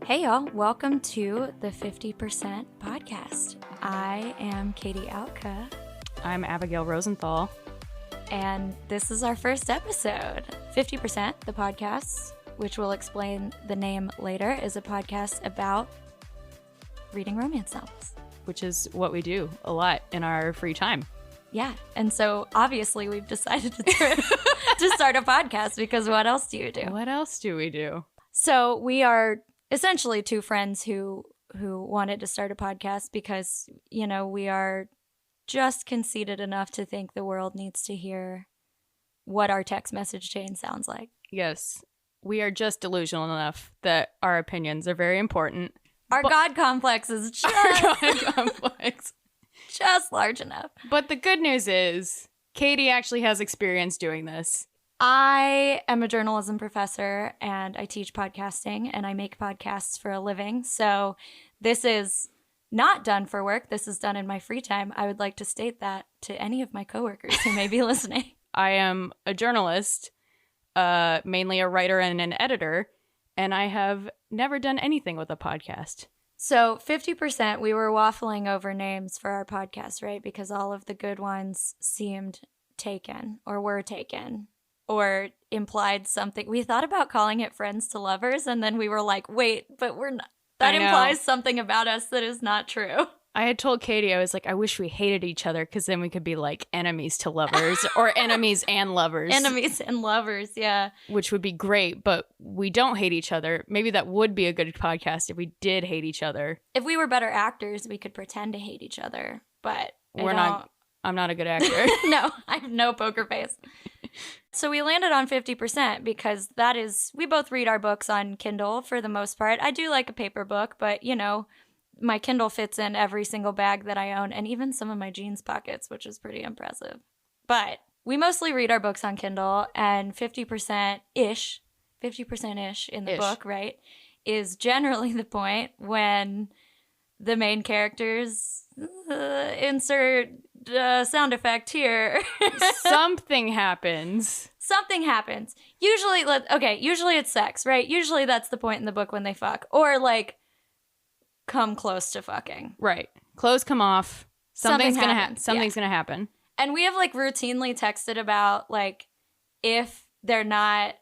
Hey y'all, welcome to the 50% podcast. I am Katey Alka. I'm Abigail Rosenthal. And this is our first episode. 50%, the podcast, which we'll explain the name later, is a podcast about reading romance novels. Which is what we do a lot in our free time. Yeah, and so obviously we've decided to start a podcast because what else do you do? What else do we do? So we are essentially two friends who wanted to start a podcast because, you know, we are just conceited enough to think the world needs to hear what our text message chain sounds like. Yes, we are just delusional enough that our opinions are very important. Our God complex is just large enough. But the good news is Katey actually has experience doing this. I am a journalism professor and I teach podcasting and I make podcasts for a living. So this is not done for work. This is done in my free time. I would like to state that to any of my coworkers who may be listening. I am a journalist, mainly a writer and an editor, and I have never done anything with a podcast. So 50%, we were waffling over names for our podcast, right? Because all of the good ones seemed taken or were taken. Or implied something. We thought about calling it Friends to Lovers, and then we were like, wait, but we're not. That implies something about us that is not true. I had told Katey, I was like, I wish we hated each other because then we could be like enemies to lovers or enemies and lovers. Enemies and lovers, yeah. Which would be great, but we don't hate each other. Maybe that would be a good podcast if we did hate each other. If we were better actors, we could pretend to hate each other, but I'm not a good actor. No, I have no poker face. So we landed on 50% because we both read our books on Kindle for the most part. I do like a paper book, but you know, my Kindle fits in every single bag that I own and even some of my jeans pockets, which is pretty impressive. But we mostly read our books on Kindle, and 50%-ish in the book, right, is generally the point when the main characters insert sound effect here. Something happens. Usually it's sex, right? Usually that's the point in the book when they fuck. Or, like, come close to fucking. Right. Clothes come off. Something's gonna happen. And we have, like, routinely texted about, like, if they're not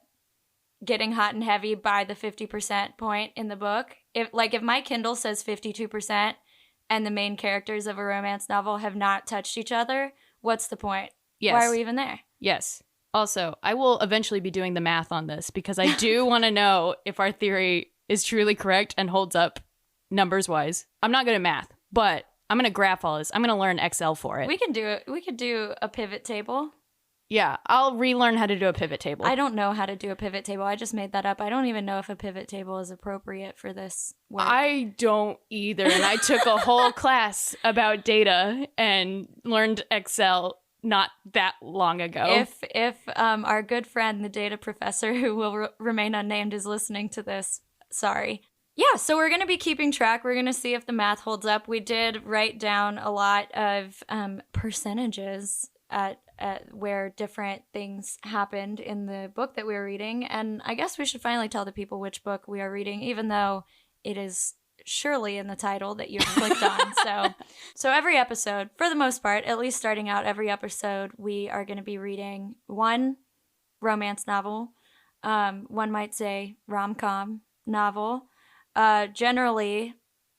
getting hot and heavy by the 50% point in the book. If my Kindle says 52% and the main characters of a romance novel have not touched each other, what's the point? Yes. Why are we even there? Yes. Also, I will eventually be doing the math on this because I do want to know if our theory is truly correct and holds up numbers-wise. I'm not good at math, but I'm going to graph all this. I'm going to learn Excel for it. We can do it. We could do a pivot table. Yeah, I'll relearn how to do a pivot table. I don't know how to do a pivot table. I just made that up. I don't even know if a pivot table is appropriate for this work. I don't either. And I took a whole class about data and learned Excel not that long ago. If our good friend, the data professor, who will remain unnamed, is listening to this, sorry. Yeah, so we're going to be keeping track. We're going to see if the math holds up. We did write down a lot of percentages at where different things happened in the book that we were reading. And I guess we should finally tell the people which book we are reading, even though it is surely in the title that you clicked on. So every episode, for the most part, at least starting out every episode, we are going to be reading one romance novel. One might say rom-com novel. Generally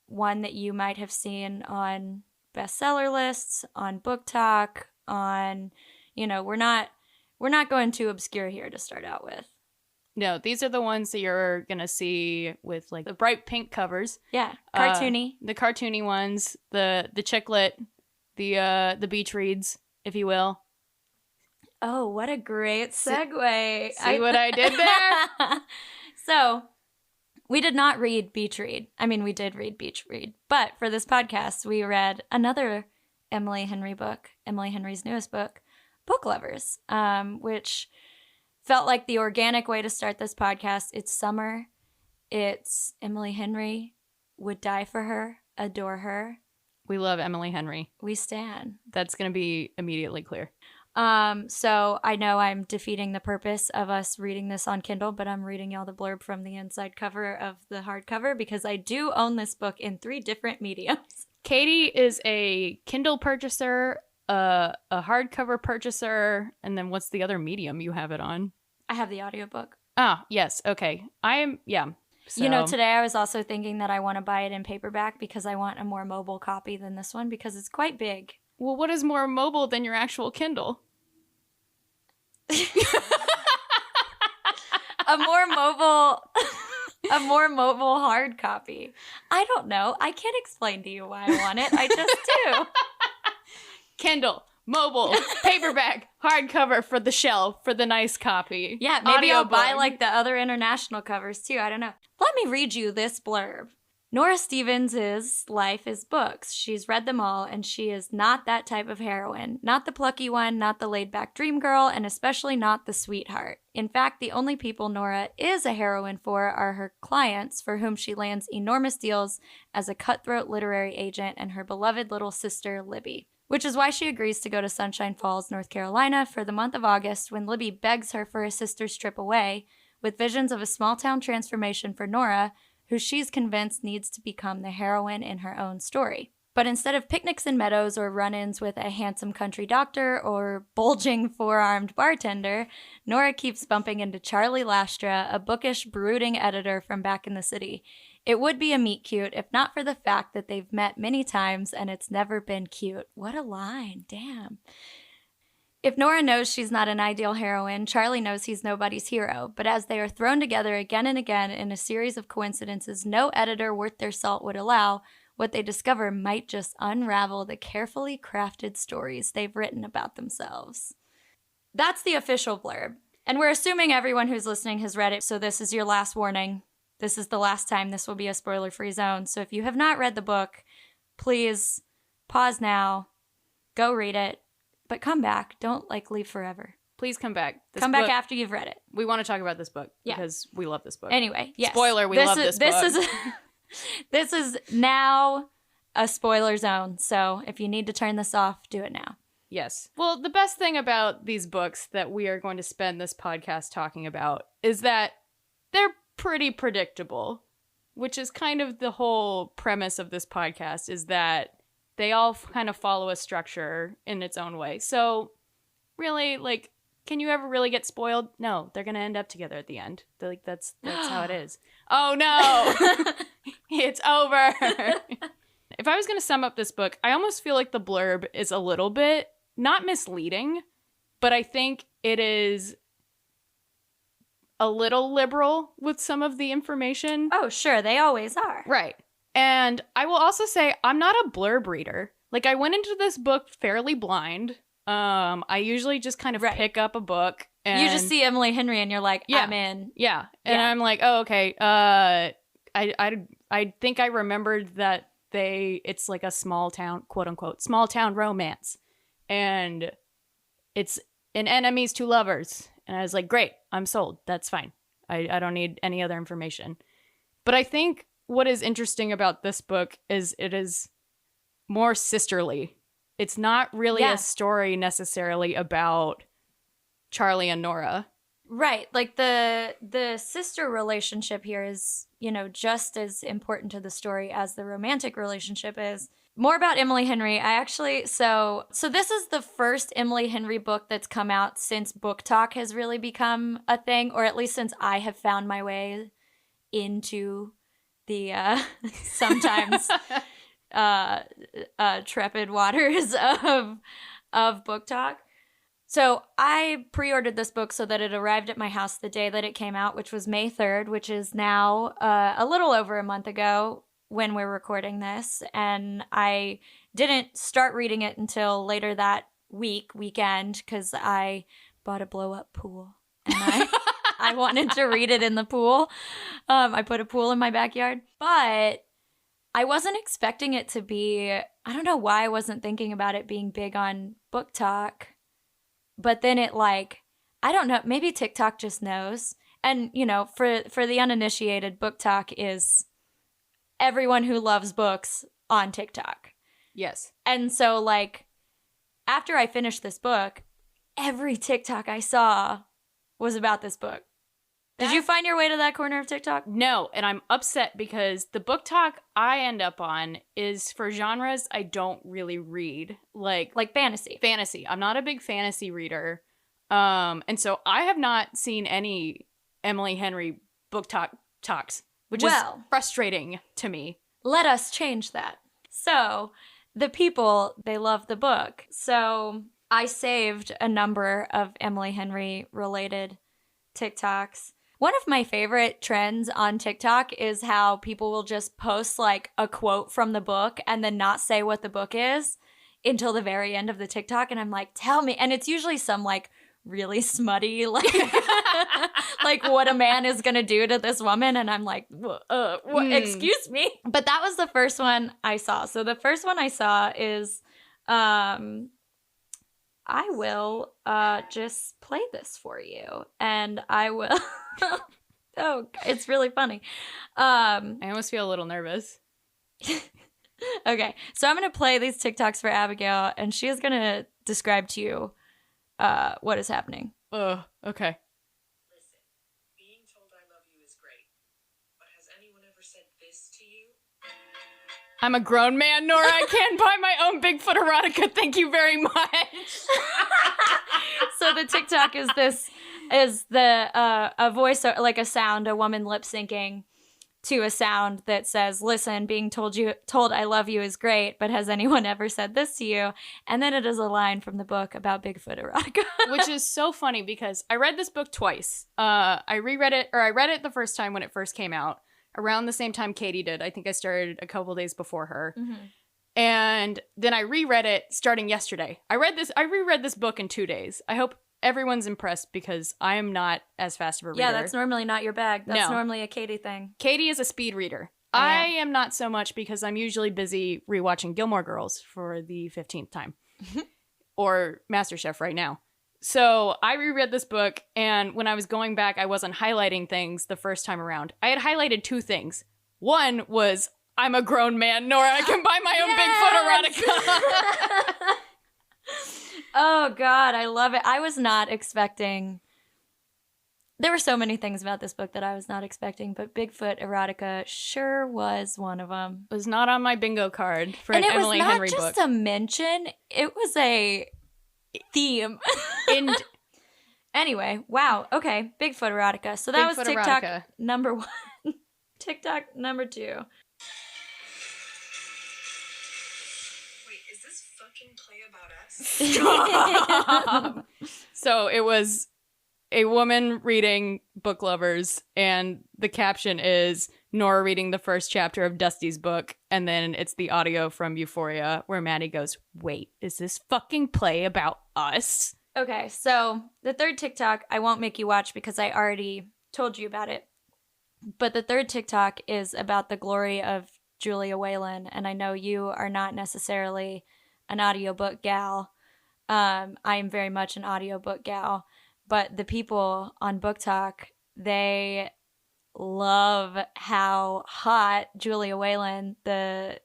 one that you might have seen on bestseller lists, on Book Talk, on, you know, we're not going too obscure here to start out with. No, these are the ones that you're gonna see with like the bright pink covers. Yeah, cartoony. The cartoony ones, the chicklet, the beach reads, if you will. Oh, what a great segue! See what I did there? So, we did not read Beach Read. I mean, we did read Beach Read, but for this podcast, we read another Emily Henry book, Emily Henry's newest book, Book Lovers, which felt like the organic way to start this podcast. It's summer. It's Emily Henry. Would die for her. Adore her. We love Emily Henry. We stan. That's going to be immediately clear. So I know I'm defeating the purpose of us reading this on Kindle, but I'm reading y'all the blurb from the inside cover of the hardcover because I do own this book in 3 different mediums. Katey is a Kindle purchaser, a hardcover purchaser, and then what's the other medium you have it on? I have the audiobook. Ah, yes. Okay. So. You know, today I was also thinking that I want to buy it in paperback because I want a more mobile copy than this one because it's quite big. Well, what is more mobile than your actual Kindle? a more mobile hard copy. I don't know. I can't explain to you why I want it. I just do. Kindle, mobile, paperback, hardcover for the shelf for the nice copy. Yeah, maybe I'll buy Audiobook. like the other international covers too. I don't know. Let me read you this blurb. Nora Stevens' life is books. She's read them all, and she is not that type of heroine. Not the plucky one, not the laid-back dream girl, and especially not the sweetheart. In fact, the only people Nora is a heroine for are her clients, for whom she lands enormous deals as a cutthroat literary agent, and her beloved little sister, Libby. Which is why she agrees to go to Sunshine Falls, North Carolina for the month of August when Libby begs her for a sister's trip away, with visions of a small-town transformation for Nora, who she's convinced needs to become the heroine in her own story. But instead of picnics in meadows or run-ins with a handsome country doctor or bulging four-armed bartender, Nora keeps bumping into Charlie Lastra, a bookish, brooding editor from back in the city. It would be a meet-cute if not for the fact that they've met many times and it's never been cute. What a line, damn. If Nora knows she's not an ideal heroine, Charlie knows he's nobody's hero, but as they are thrown together again and again in a series of coincidences no editor worth their salt would allow, what they discover might just unravel the carefully crafted stories they've written about themselves. That's the official blurb, and we're assuming everyone who's listening has read it, so this is your last warning. This is the last time this will be a spoiler-free zone, so if you have not read the book, please pause now, go read it, but come back. Don't, leave forever. Please come back. Come back after you've read it. We want to talk about this book because we love this book. Anyway, yes. Spoiler, we love this book. This is now a spoiler zone, so if you need to turn this off, do it now. Yes. Well, the best thing about these books that we are going to spend this podcast talking about is that they're pretty predictable, which is kind of the whole premise of this podcast, is that they all kind of follow a structure in its own way. So, really, can you ever really get spoiled? No, they're going to end up together at the end. That's how it is. Oh, no! It's over! If I was going to sum up this book, I almost feel like the blurb is a little bit, not misleading, but I think it is a little liberal with some of the information. Oh, sure. They always are. Right. And I will also say I'm not a blurb reader. I went into this book fairly blind. I usually just kind of pick up a book and you just see Emily Henry and you're like, yeah, I'm in. Yeah. And I'm like, oh, okay. I think I remembered that it's like a small town, quote unquote, small town romance. And it's an enemies to lovers. And I was like, great, I'm sold. That's fine. I don't need any other information. But I think what is interesting about this book is it is more sisterly. It's not really a story necessarily about Charlie and Nora. Right. The sister relationship here is, just as important to the story as the romantic relationship is. More about Emily Henry. So this is the first Emily Henry book that's come out since Book Talk has really become a thing, or at least since I have found my way into the sometimes trepid waters of Book Talk. So I pre-ordered this book so that it arrived at my house the day that it came out, which was May 3rd, which is now a little over a month ago when we're recording this. And I didn't start reading it until later that weekend, because I bought a blow-up pool. And I wanted to read it in the pool. I put a pool in my backyard. But I wasn't expecting it to be, I don't know why I wasn't thinking about it being big on Book Talk. But then it I don't know, maybe TikTok just knows. And, for the uninitiated, Book Talk is everyone who loves books on TikTok. Yes. And so, after I finished this book, every TikTok I saw was about this book. Did you find your way to that corner of TikTok? No, and I'm upset because the book talk I end up on is for genres I don't really read. Like fantasy. Fantasy. I'm not a big fantasy reader. And so I have not seen any Emily Henry book talks, which is frustrating to me. Let us change that. So the people, they love the book. So I saved a number of Emily Henry related TikToks. One of my favorite trends on TikTok is how people will just post like a quote from the book and then not say what the book is until the very end of the TikTok. And I'm like, tell me. And it's usually some like really smutty, like, like what a man is going to do to this woman. And I'm like, excuse me. But that was the first one I saw. So the first one I saw is, I will just play this for you, and I will. Oh, it's really funny. I almost feel a little nervous. Okay, so I'm going to play these TikToks for Abigail, and she is going to describe to you what is happening. Oh, okay. Listen, being told I love you is great, but has anyone ever said this to you? I'm a grown man, Nora. I can't buy my own Bigfoot erotica. Thank you very much. So the TikTok is a voice, like a sound, a woman lip syncing to a sound that says, listen, being told I love you is great, but has anyone ever said this to you? And then it is a line from the book about Bigfoot erotica. Which is so funny because I read this book twice. I read it the first time when it first came out, around the same time Katey did. I think I started a couple days before her. Mm-hmm. And then I reread it starting yesterday. I reread this book in 2 days. I hope everyone's impressed because I am not as fast of a reader. Yeah, that's normally not your bag. That's normally a Katey thing. Katey is a speed reader. I am not so much because I'm usually busy rewatching Gilmore Girls for the 15th time. Or MasterChef right now. So I reread this book, and when I was going back, I wasn't highlighting things the first time around. I had highlighted 2 things. One was, I'm a grown man, Nora. I can buy my own Bigfoot erotica. Oh, God, I love it. I was not expecting... There were so many things about this book that I was not expecting, but Bigfoot erotica sure was one of them. It was not on my bingo card for an Emily Henry book. And it was not just a mention. It was a theme. Anyway, wow. Okay, Bigfoot erotica. So that was TikTok erotica. Number 1. TikTok number 2. Wait, is this fucking play about us? So it was a woman reading Book Lovers, and the caption is Nora reading the first chapter of Dusty's book, and then it's the audio from Euphoria where Maddie goes, wait, is this fucking play about us? Okay, so the third TikTok I won't make you watch because I already told you about it. But the third TikTok is about the glory of Julia Whalen, and I know you are not necessarily an audiobook gal. I am very much an audiobook gal, but the people on Book Talk, they love how hot Julia Whalen, the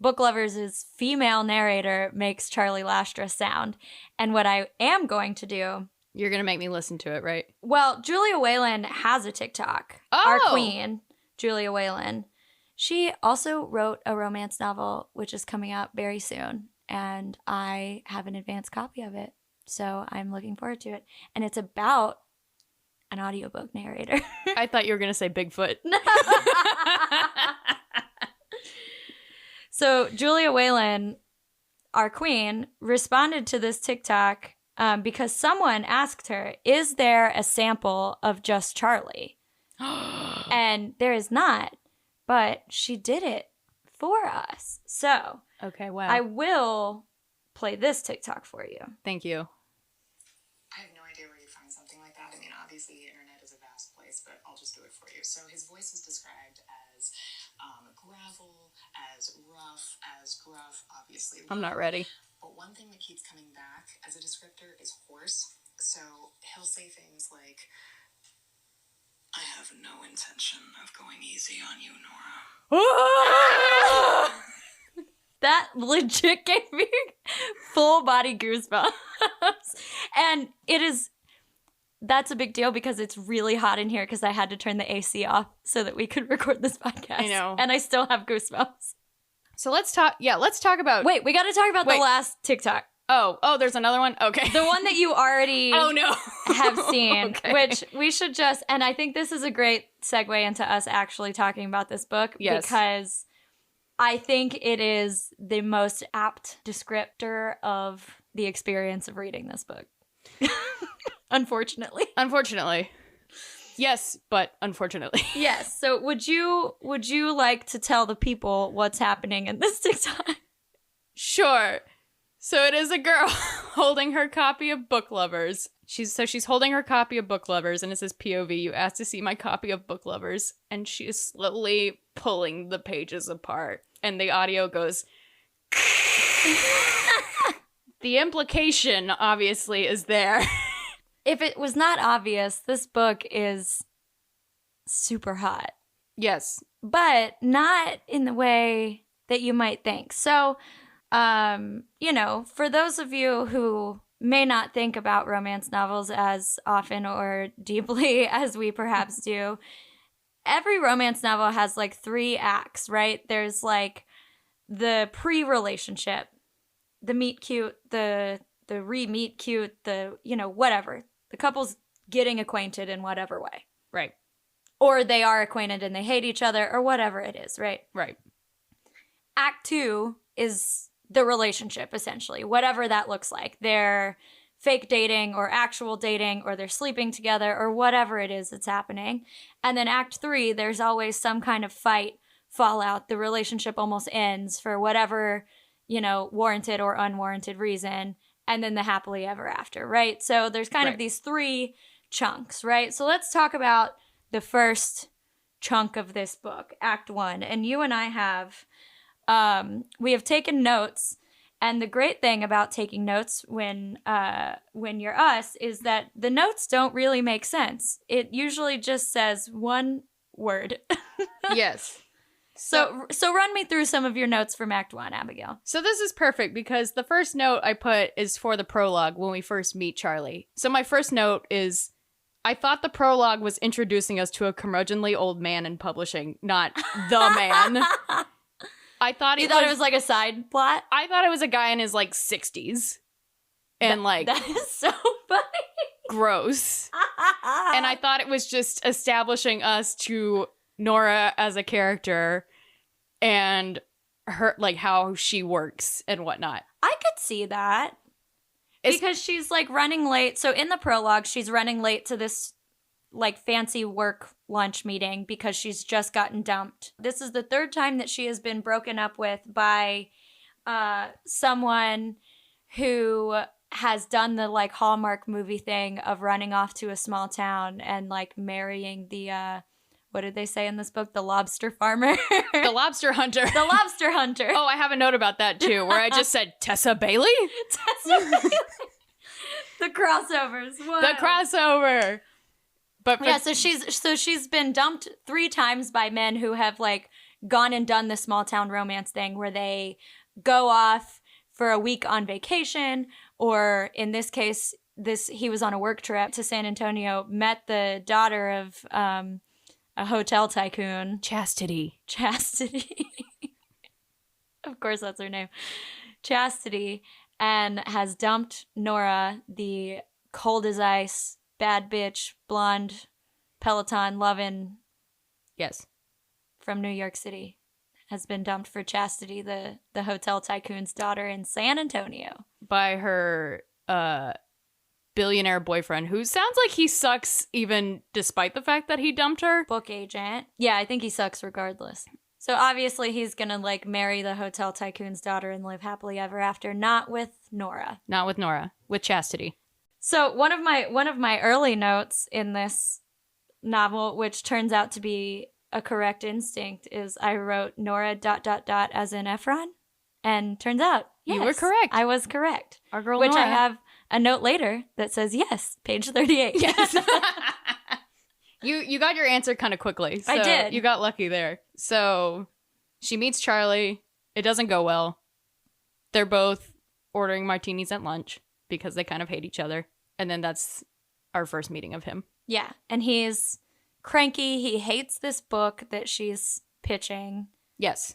Book Lovers' female narrator, makes Charlie Lastra sound. And what I am going to do... You're going to make me listen to it, right? Well, Julia Whalen has a TikTok. Oh! Our queen, Julia Whalen. She also wrote a romance novel, which is coming out very soon. And I have an advanced copy of it. So I'm looking forward to it. And it's about an audiobook narrator. I thought you were going to say Bigfoot. So Julia Whalen, our queen, responded to this TikTok because someone asked her, is there a sample of Just Charlie? And there is not, but she did it for us. So okay, wow. I will play this TikTok for you. Thank you. I have no idea where you'd find something like that. I mean, obviously the internet is a vast place, but I'll just do it for you. So his voice is described as gravel, as rough, as gruff, obviously. I'm not ready. But one thing that keeps coming back as a descriptor is hoarse. So he'll say things like, I have no intention of going easy on you, Nora. That legit gave me full body goosebumps. And that's a big deal because it's really hot in here because I had to turn the AC off so that we could record this podcast. I know. And I still have goosebumps. So let's talk about... Wait, we got to talk about the last TikTok. Oh, there's another one? Okay. The one that you already have seen, Okay. which we should just... And I think this is a great segue into us actually talking about this book. Yes. Because I think it is the most apt descriptor of the experience of reading this book. Unfortunately. Yes, but unfortunately. Yes. So would you like to tell the people what's happening in this TikTok? Sure. So it is a girl holding her copy of Book Lovers. She's holding her copy of Book Lovers, and it says POV, you asked to see my copy of Book Lovers. And she is slowly pulling the pages apart. And the audio goes... The implication, obviously, is there. If it was not obvious, this book is super hot. Yes. But not in the way that you might think. So, for those of you who may not think about romance novels as often or deeply as we perhaps do, every romance novel has like 3 acts, right? There's like the pre-relationship, the meet cute, the re-meet cute, the, whatever. The couple's getting acquainted in whatever way. Right. Or they are acquainted and they hate each other or whatever it is, right? Right. Act 2 is the relationship, essentially, whatever that looks like. They're fake dating or actual dating or they're sleeping together or whatever it is that's happening. And then Act 3, there's always some kind of fight, fallout. The relationship almost ends for whatever, warranted or unwarranted reason. And then the happily ever after, right? So there's kind of these 3 chunks, right? So let's talk about the first chunk of this book, Act 1. And you and I have, we have taken notes. And the great thing about taking notes when you're us is that the notes don't really make sense. It usually just says one word. Yes. So run me through some of your notes from Act 1, Abigail. So this is perfect because the first note I put is for the prologue when we first meet Charlie. So my first note is, I thought the prologue was introducing us to a curmudgeonly old man in publishing, not the man. I thought it was like a side plot? I thought it was a guy in his 60s. And that is so funny. Gross. And I thought it was just establishing us to Nora as a character and her, how she works and whatnot. I could see that. Because she's running late. So in the prologue, she's running late to this fancy work lunch meeting because she's just gotten dumped. This is the 3rd time that she has been broken up with by someone who has done the Hallmark movie thing of running off to a small town and marrying the what did they say in this book? The lobster farmer? The lobster hunter. The lobster hunter. Oh, I have a note about that too, where I just said, Tessa Bailey? Tessa Bailey. The crossovers. What? The crossover. But yeah, so she's been dumped 3 times by men who have gone and done the small town romance thing where they go off for a week on vacation, or in this case, he was on a work trip to San Antonio, met the daughter of a hotel tycoon. Chastity. Of course, that's her name. Chastity. And has dumped Nora, the cold as ice, bad bitch, blonde, Peloton loving. Yes. From New York City. Has been dumped for Chastity, the hotel tycoon's daughter in San Antonio. By her billionaire boyfriend, who sounds like he sucks even despite the fact that he dumped her. Book agent. Yeah, I think he sucks regardless. So obviously he's gonna marry the hotel tycoon's daughter and live happily ever after. Not with Nora. Not with Nora. With Chastity. So one of my early notes in this novel, which turns out to be a correct instinct, is I wrote Nora ... as in Efron, and turns out yes, you were correct. I was correct. Our girl which Nora. I have a note later that says yes, page 38. Yes. You got your answer kind of quickly. So I did. You got lucky there. So she meets Charlie. It doesn't go well. They're both ordering martinis at lunch because they kind of hate each other. And then that's our first meeting of him. Yeah. And he's cranky. He hates this book that she's pitching. Yes.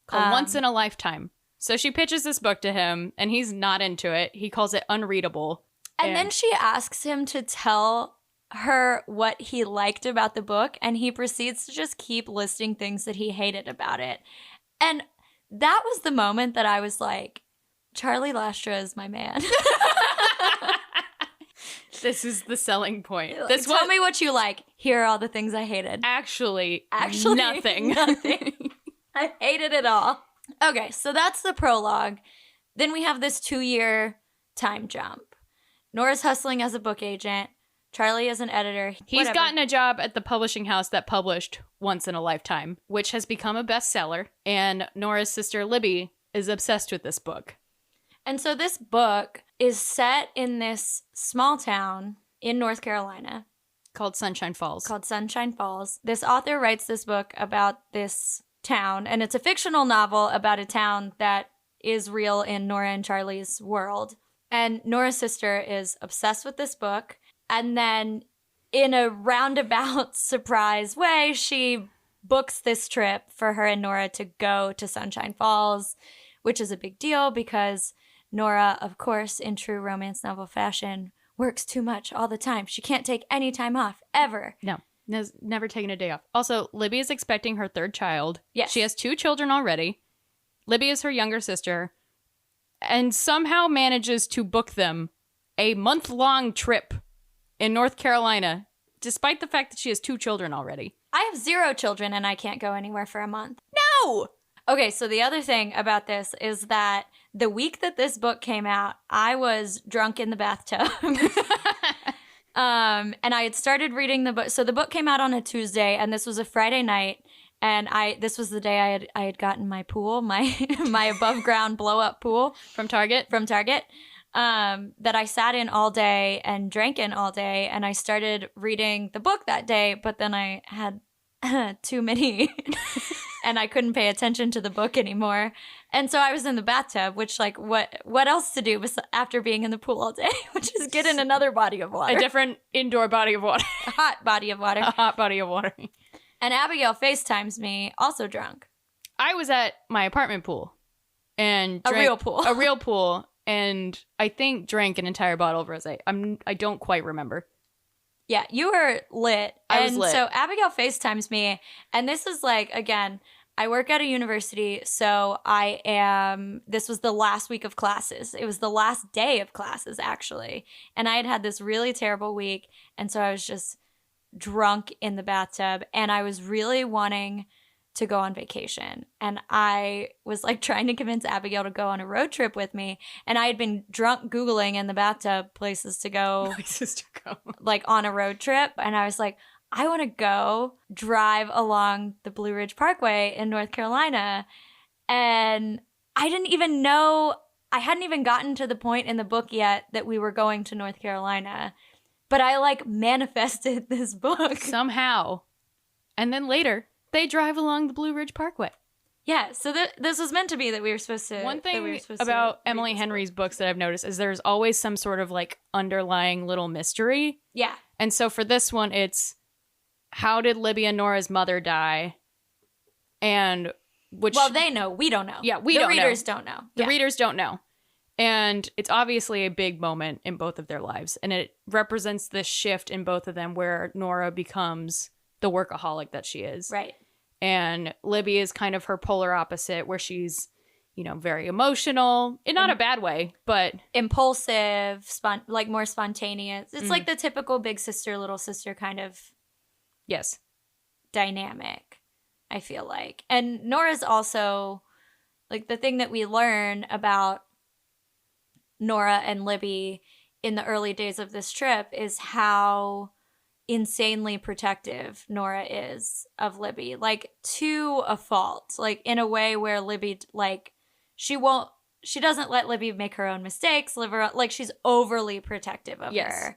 Called Once in a Lifetime. So she pitches this book to him, and he's not into it. He calls it unreadable. And then she asks him to tell her what he liked about the book, and he proceeds to just keep listing things that he hated about it. And that was the moment that I was like, Charlie Lastra is my man. This is the selling point. Tell me what you like. Here are all the things I hated. Actually nothing. I hated it all. Okay, so that's the prologue. Then we have this 2-year time jump. Nora's hustling as a book agent. Charlie is an editor. He's gotten a job at the publishing house that published Once in a Lifetime, which has become a bestseller. And Nora's sister Libby is obsessed with this book. And so this book is set in this small town in North Carolina. Called Sunshine Falls. This author writes this book about this town, and it's a fictional novel about a town that is real in Nora and Charlie's world. And Nora's sister is obsessed with this book. And then in a roundabout surprise way, she books this trip for her and Nora to go to Sunshine Falls, which is a big deal because Nora, of course, in true romance novel fashion, works too much all the time. She can't take any time off, ever. No, has never taken a day off. Also, Libby is expecting her third child. Yes. She has 2 children already. Libby is her younger sister. And somehow manages to book them a month-long trip in North Carolina, despite the fact that she has 2 children already. I have 0 children and I can't go anywhere for a month. No! Okay, so the other thing about this is that the week that this book came out, I was drunk in the bathtub. And I had started reading the book. So the book came out on a Tuesday, and this was a Friday night. And this was the day I had gotten my pool, my above ground blow up pool From Target. That I sat in all day and drank in all day. And I started reading the book that day, but then I had too many and I couldn't pay attention to the book anymore. And so I was in the bathtub, which, like, what else to do after being in the pool all day, which is get in another body of water. A different indoor body of water. A hot body of water. A hot body of water. And Abigail FaceTimes me, also drunk. I was at my apartment pool. And A real pool. A real pool. And I think drank an entire bottle of rosé. I don't quite remember. Yeah, you were lit. I was lit. So Abigail FaceTimes me, and this is like, again, I work at a university, so this was the last week of classes. It was the last day of classes, actually. And I had this really terrible week, and so I was just drunk in the bathtub, and I was really wanting to go on vacation. And I was like trying to convince Abigail to go on a road trip with me. And I had been drunk Googling in the bathtub places to go, like on a road trip. And I was like, I want to go drive along the Blue Ridge Parkway in North Carolina. And I didn't even know, I hadn't even gotten to the point in the book yet that we were going to North Carolina. But I like manifested this book. Somehow. And then later, they drive along the Blue Ridge Parkway. Yeah, so this was meant to be that we were supposed to. One thing about Emily Henry's books that I've noticed is there's always some sort of like underlying little mystery. Yeah. And so for this one, it's how did Libby and Nora's mother die? And which. Well, they know. We don't know. Yeah, we don't know. The readers don't know. The readers don't know. And it's obviously a big moment in both of their lives. And it represents this shift in both of them where Nora becomes the workaholic that she is. Right. And Libby is kind of her polar opposite, where she's, you know, very emotional in not a bad way, but impulsive, like more spontaneous. It's like the typical big sister, little sister kind of dynamic, I feel like. And Nora's also like the thing that we learn about Nora and Libby in the early days of this trip is how insanely protective Nora is of Libby, like to a fault, like in a way where Libby, like she doesn't let Libby make her own mistakes, like she's overly protective of her.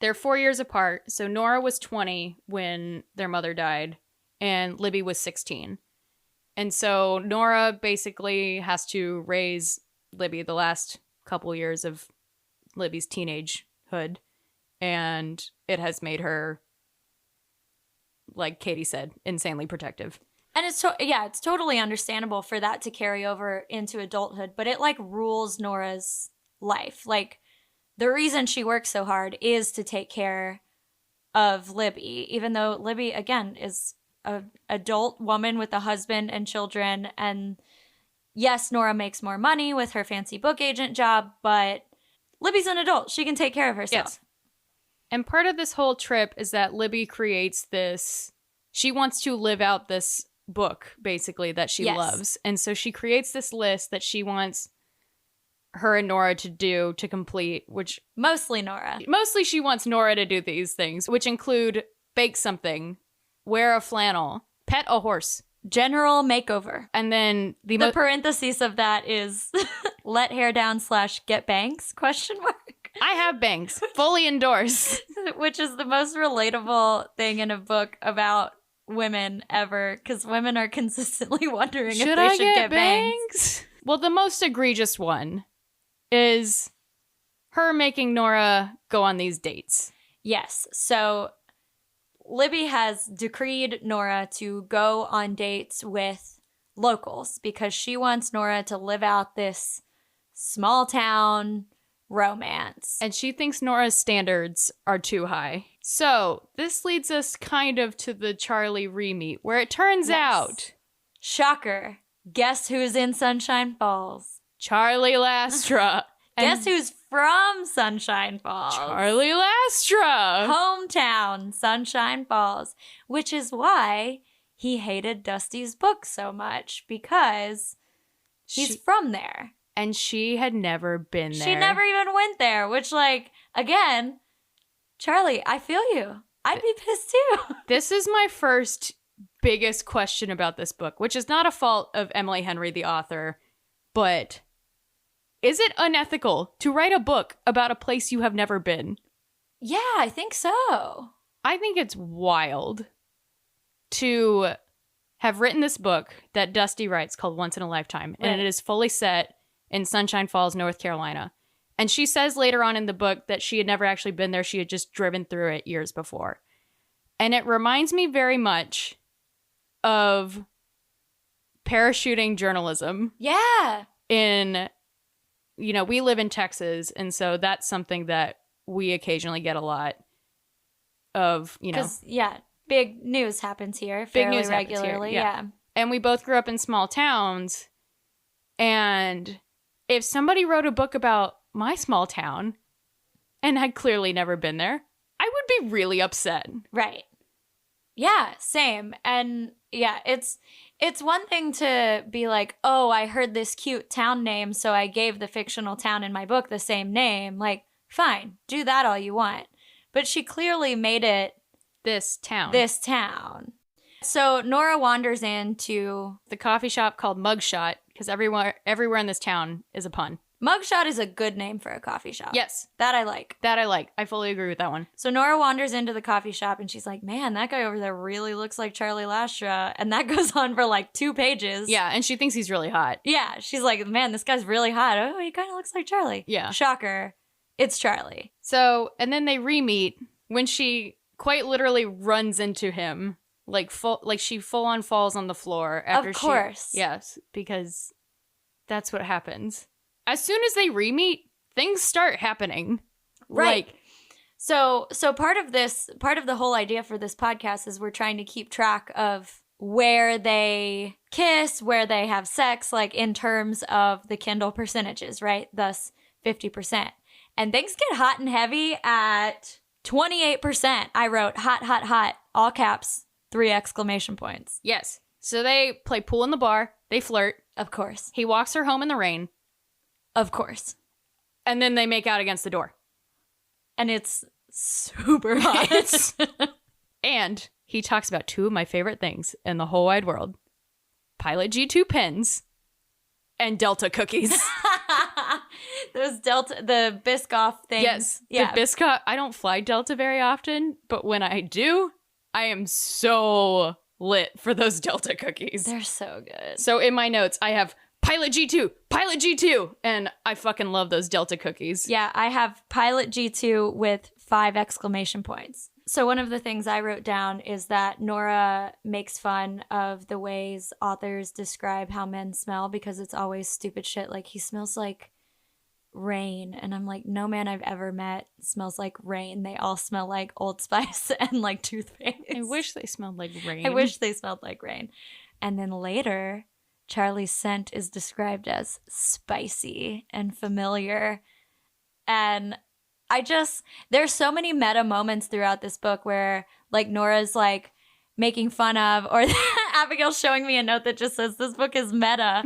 They're 4 years apart. So Nora was 20 when their mother died and Libby was 16. And so Nora basically has to raise Libby the last couple years of Libby's teenagehood, and it has made her, like Katie said, insanely protective. And it's totally understandable for that to carry over into adulthood, but it like rules Nora's life. Like the reason she works so hard is to take care of Libby, even though Libby again is an adult woman with a husband and children. And yes, Nora makes more money with her fancy book agent job, but Libby's an adult. She can take care of herself. Yes. And part of this whole trip is that Libby creates this, she wants to live out this book, basically, that she loves. And so she creates this list that she wants her and Nora to do to complete, which... Mostly Nora. Mostly she wants Nora to do these things, which include bake something, wear a flannel, pet a horse. General makeover. And then the parentheses of that is let hair down / get bangs, ? I have bangs, fully endorse. Which is the most relatable thing in a book about women ever, because women are consistently wondering if they should get bangs. Well, the most egregious one is her making Nora go on these dates. Yes. So Libby has decreed Nora to go on dates with locals because she wants Nora to live out this small town romance. And she thinks Nora's standards are too high. So this leads us kind of to the Charlie re-meet, where it turns out... Shocker. Guess who's in Sunshine Falls? Charlie Lastra. Guess who's from Sunshine Falls? Charlie Lastra. Hometown, Sunshine Falls. Which is why he hated Dusty's book so much, because he's from there. And she had never been there. She never even went there, which, like, again, Charlie, I feel you. I'd be pissed too. This is my first biggest question about this book, which is not a fault of Emily Henry, the author, but is it unethical to write a book about a place you have never been? Yeah, I think so. I think it's wild to have written this book that Dusty writes called Once in a Lifetime, and it is fully set in Sunshine Falls, North Carolina. And she says later on in the book that she had never actually been there. She had just driven through it years before. And it reminds me very much of parachuting journalism. Yeah. We live in Texas, and so that's something that we occasionally get a lot of, big news happens here fairly regularly. Yeah. And we both grew up in small towns, and if somebody wrote a book about my small town and had clearly never been there, I would be really upset. Right. Yeah, same. And yeah, it's one thing to be like, oh, I heard this cute town name, so I gave the fictional town in my book the same name. Like, fine, do that all you want. But she clearly made it this town. So Nora wanders into the coffee shop called Mugshot, because everywhere in this town is a pun. Mugshot is a good name for a coffee shop. Yes. That I like. I fully agree with that one. So Nora wanders into the coffee shop and she's like, man, that guy over there really looks like Charlie Lastra. And that goes on for like 2 pages. Yeah, and she thinks he's really hot. Yeah, she's like, man, this guy's really hot. Oh, he kind of looks like Charlie. Yeah. Shocker. It's Charlie. So, and then they re-meet when she quite literally runs into him. She full on falls on the floor after Of course. Yes, because that's what happens. As soon as they re-meet, things start happening. Right. So part of the whole idea for this podcast is we're trying to keep track of where they kiss, where they have sex, like in terms of the Kindle percentages, right? Thus 50%. And things get hot and heavy at 28%. I wrote hot, hot, hot, all caps, 3 exclamation points. Yes. So they play pool in the bar. They flirt. Of course. He walks her home in the rain. Of course. And then they make out against the door. And it's super hot. And he talks about 2 of my favorite things in the whole wide world. Pilot G2 pens and Delta cookies. Those the Biscoff things. Yes. Yeah. The Biscoff. I don't fly Delta very often, but when I do, I am so lit for those Delta cookies. They're so good. So in my notes, I have Pilot G2, and I fucking love those Delta cookies. Yeah, I have Pilot G2 with 5 exclamation points. So one of the things I wrote down is that Nora makes fun of the ways authors describe how men smell, because it's always stupid shit like, he smells like rain. And I'm like, no man I've ever met smells like rain. They all smell like Old Spice and like toothpaste. I wish they smelled like rain. I wish they smelled like rain. And then later, Charlie's scent is described as spicy and familiar. And there's so many meta moments throughout this book where like Nora's like making fun of, or Abigail's showing me a note that just says this book is meta.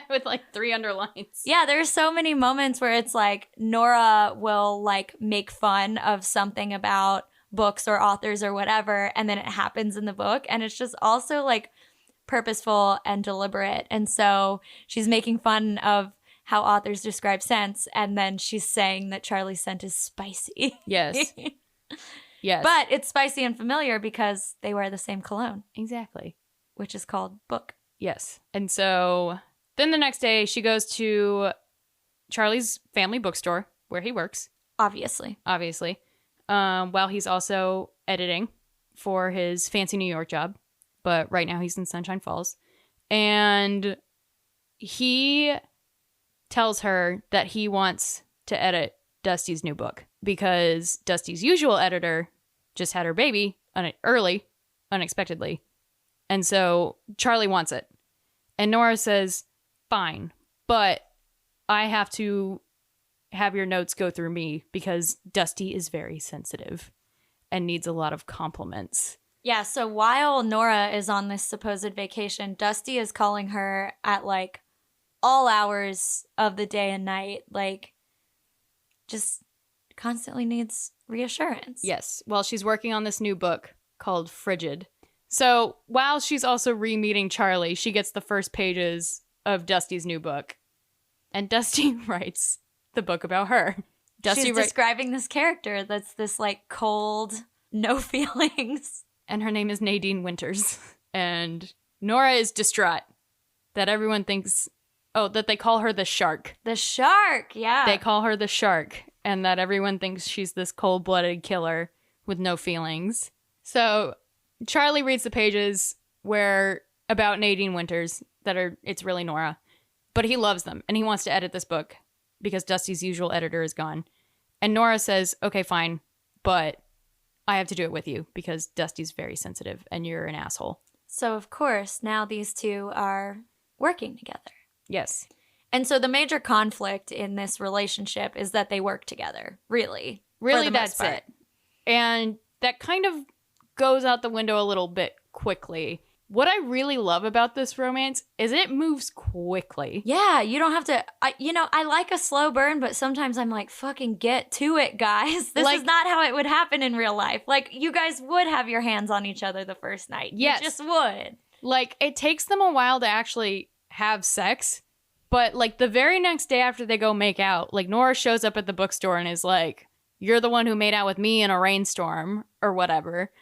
With like 3 underlines. Yeah, there's so many moments where it's like Nora will like make fun of something about books or authors or whatever, and then it happens in the book, and it's just also like purposeful and deliberate. And so she's making fun of how authors describe scents, and then she's saying that Charlie's scent is spicy. Yes. Yes. But it's spicy and familiar because they wear the same cologne. Exactly. Which is called Book. Yes. And so then the next day she goes to Charlie's family bookstore where he works. Obviously. While he's also editing for his fancy New York job. But right now he's in Sunshine Falls. And he tells her that he wants to edit Dusty's new book because Dusty's usual editor just had her baby unexpectedly. And so Charlie wants it. And Nora says, fine, but I have to have your notes go through me because Dusty is very sensitive and needs a lot of compliments. Yeah, so while Nora is on this supposed vacation, Dusty is calling her at like all hours of the day and night, like just constantly needs reassurance. Yes, well, she's working on this new book called Frigid. So while she's also re-meeting Charlie, she gets the first pages of Dusty's new book. And Dusty writes the book about her. She's describing this character that's this like cold, no feelings. And her name is Nadine Winters. And Nora is distraught that everyone thinks, that they call her the shark. The shark, yeah. They call her the shark. And that everyone thinks she's this cold-blooded killer with no feelings. So Charlie reads the pages about Nadine Winters it's really Nora. But he loves them and he wants to edit this book because Dusty's usual editor is gone. And Nora says, okay, fine, but I have to do it with you because Dusty's very sensitive and you're an asshole. So, of course, now these two are working together. Yes. And so the major conflict in this relationship is that they work together, really. Really, that's it. And that kind of goes out the window a little bit quickly. What I really love about this romance is it moves quickly. Yeah, you don't have to... I like a slow burn, but sometimes I'm like, fucking get to it, guys. This is not how it would happen in real life. Like, you guys would have your hands on each other the first night. Yes. You just would. Like, it takes them a while to actually have sex, but, like, the very next day after they go make out, like, Nora shows up at the bookstore and is like, you're the one who made out with me in a rainstorm, or whatever.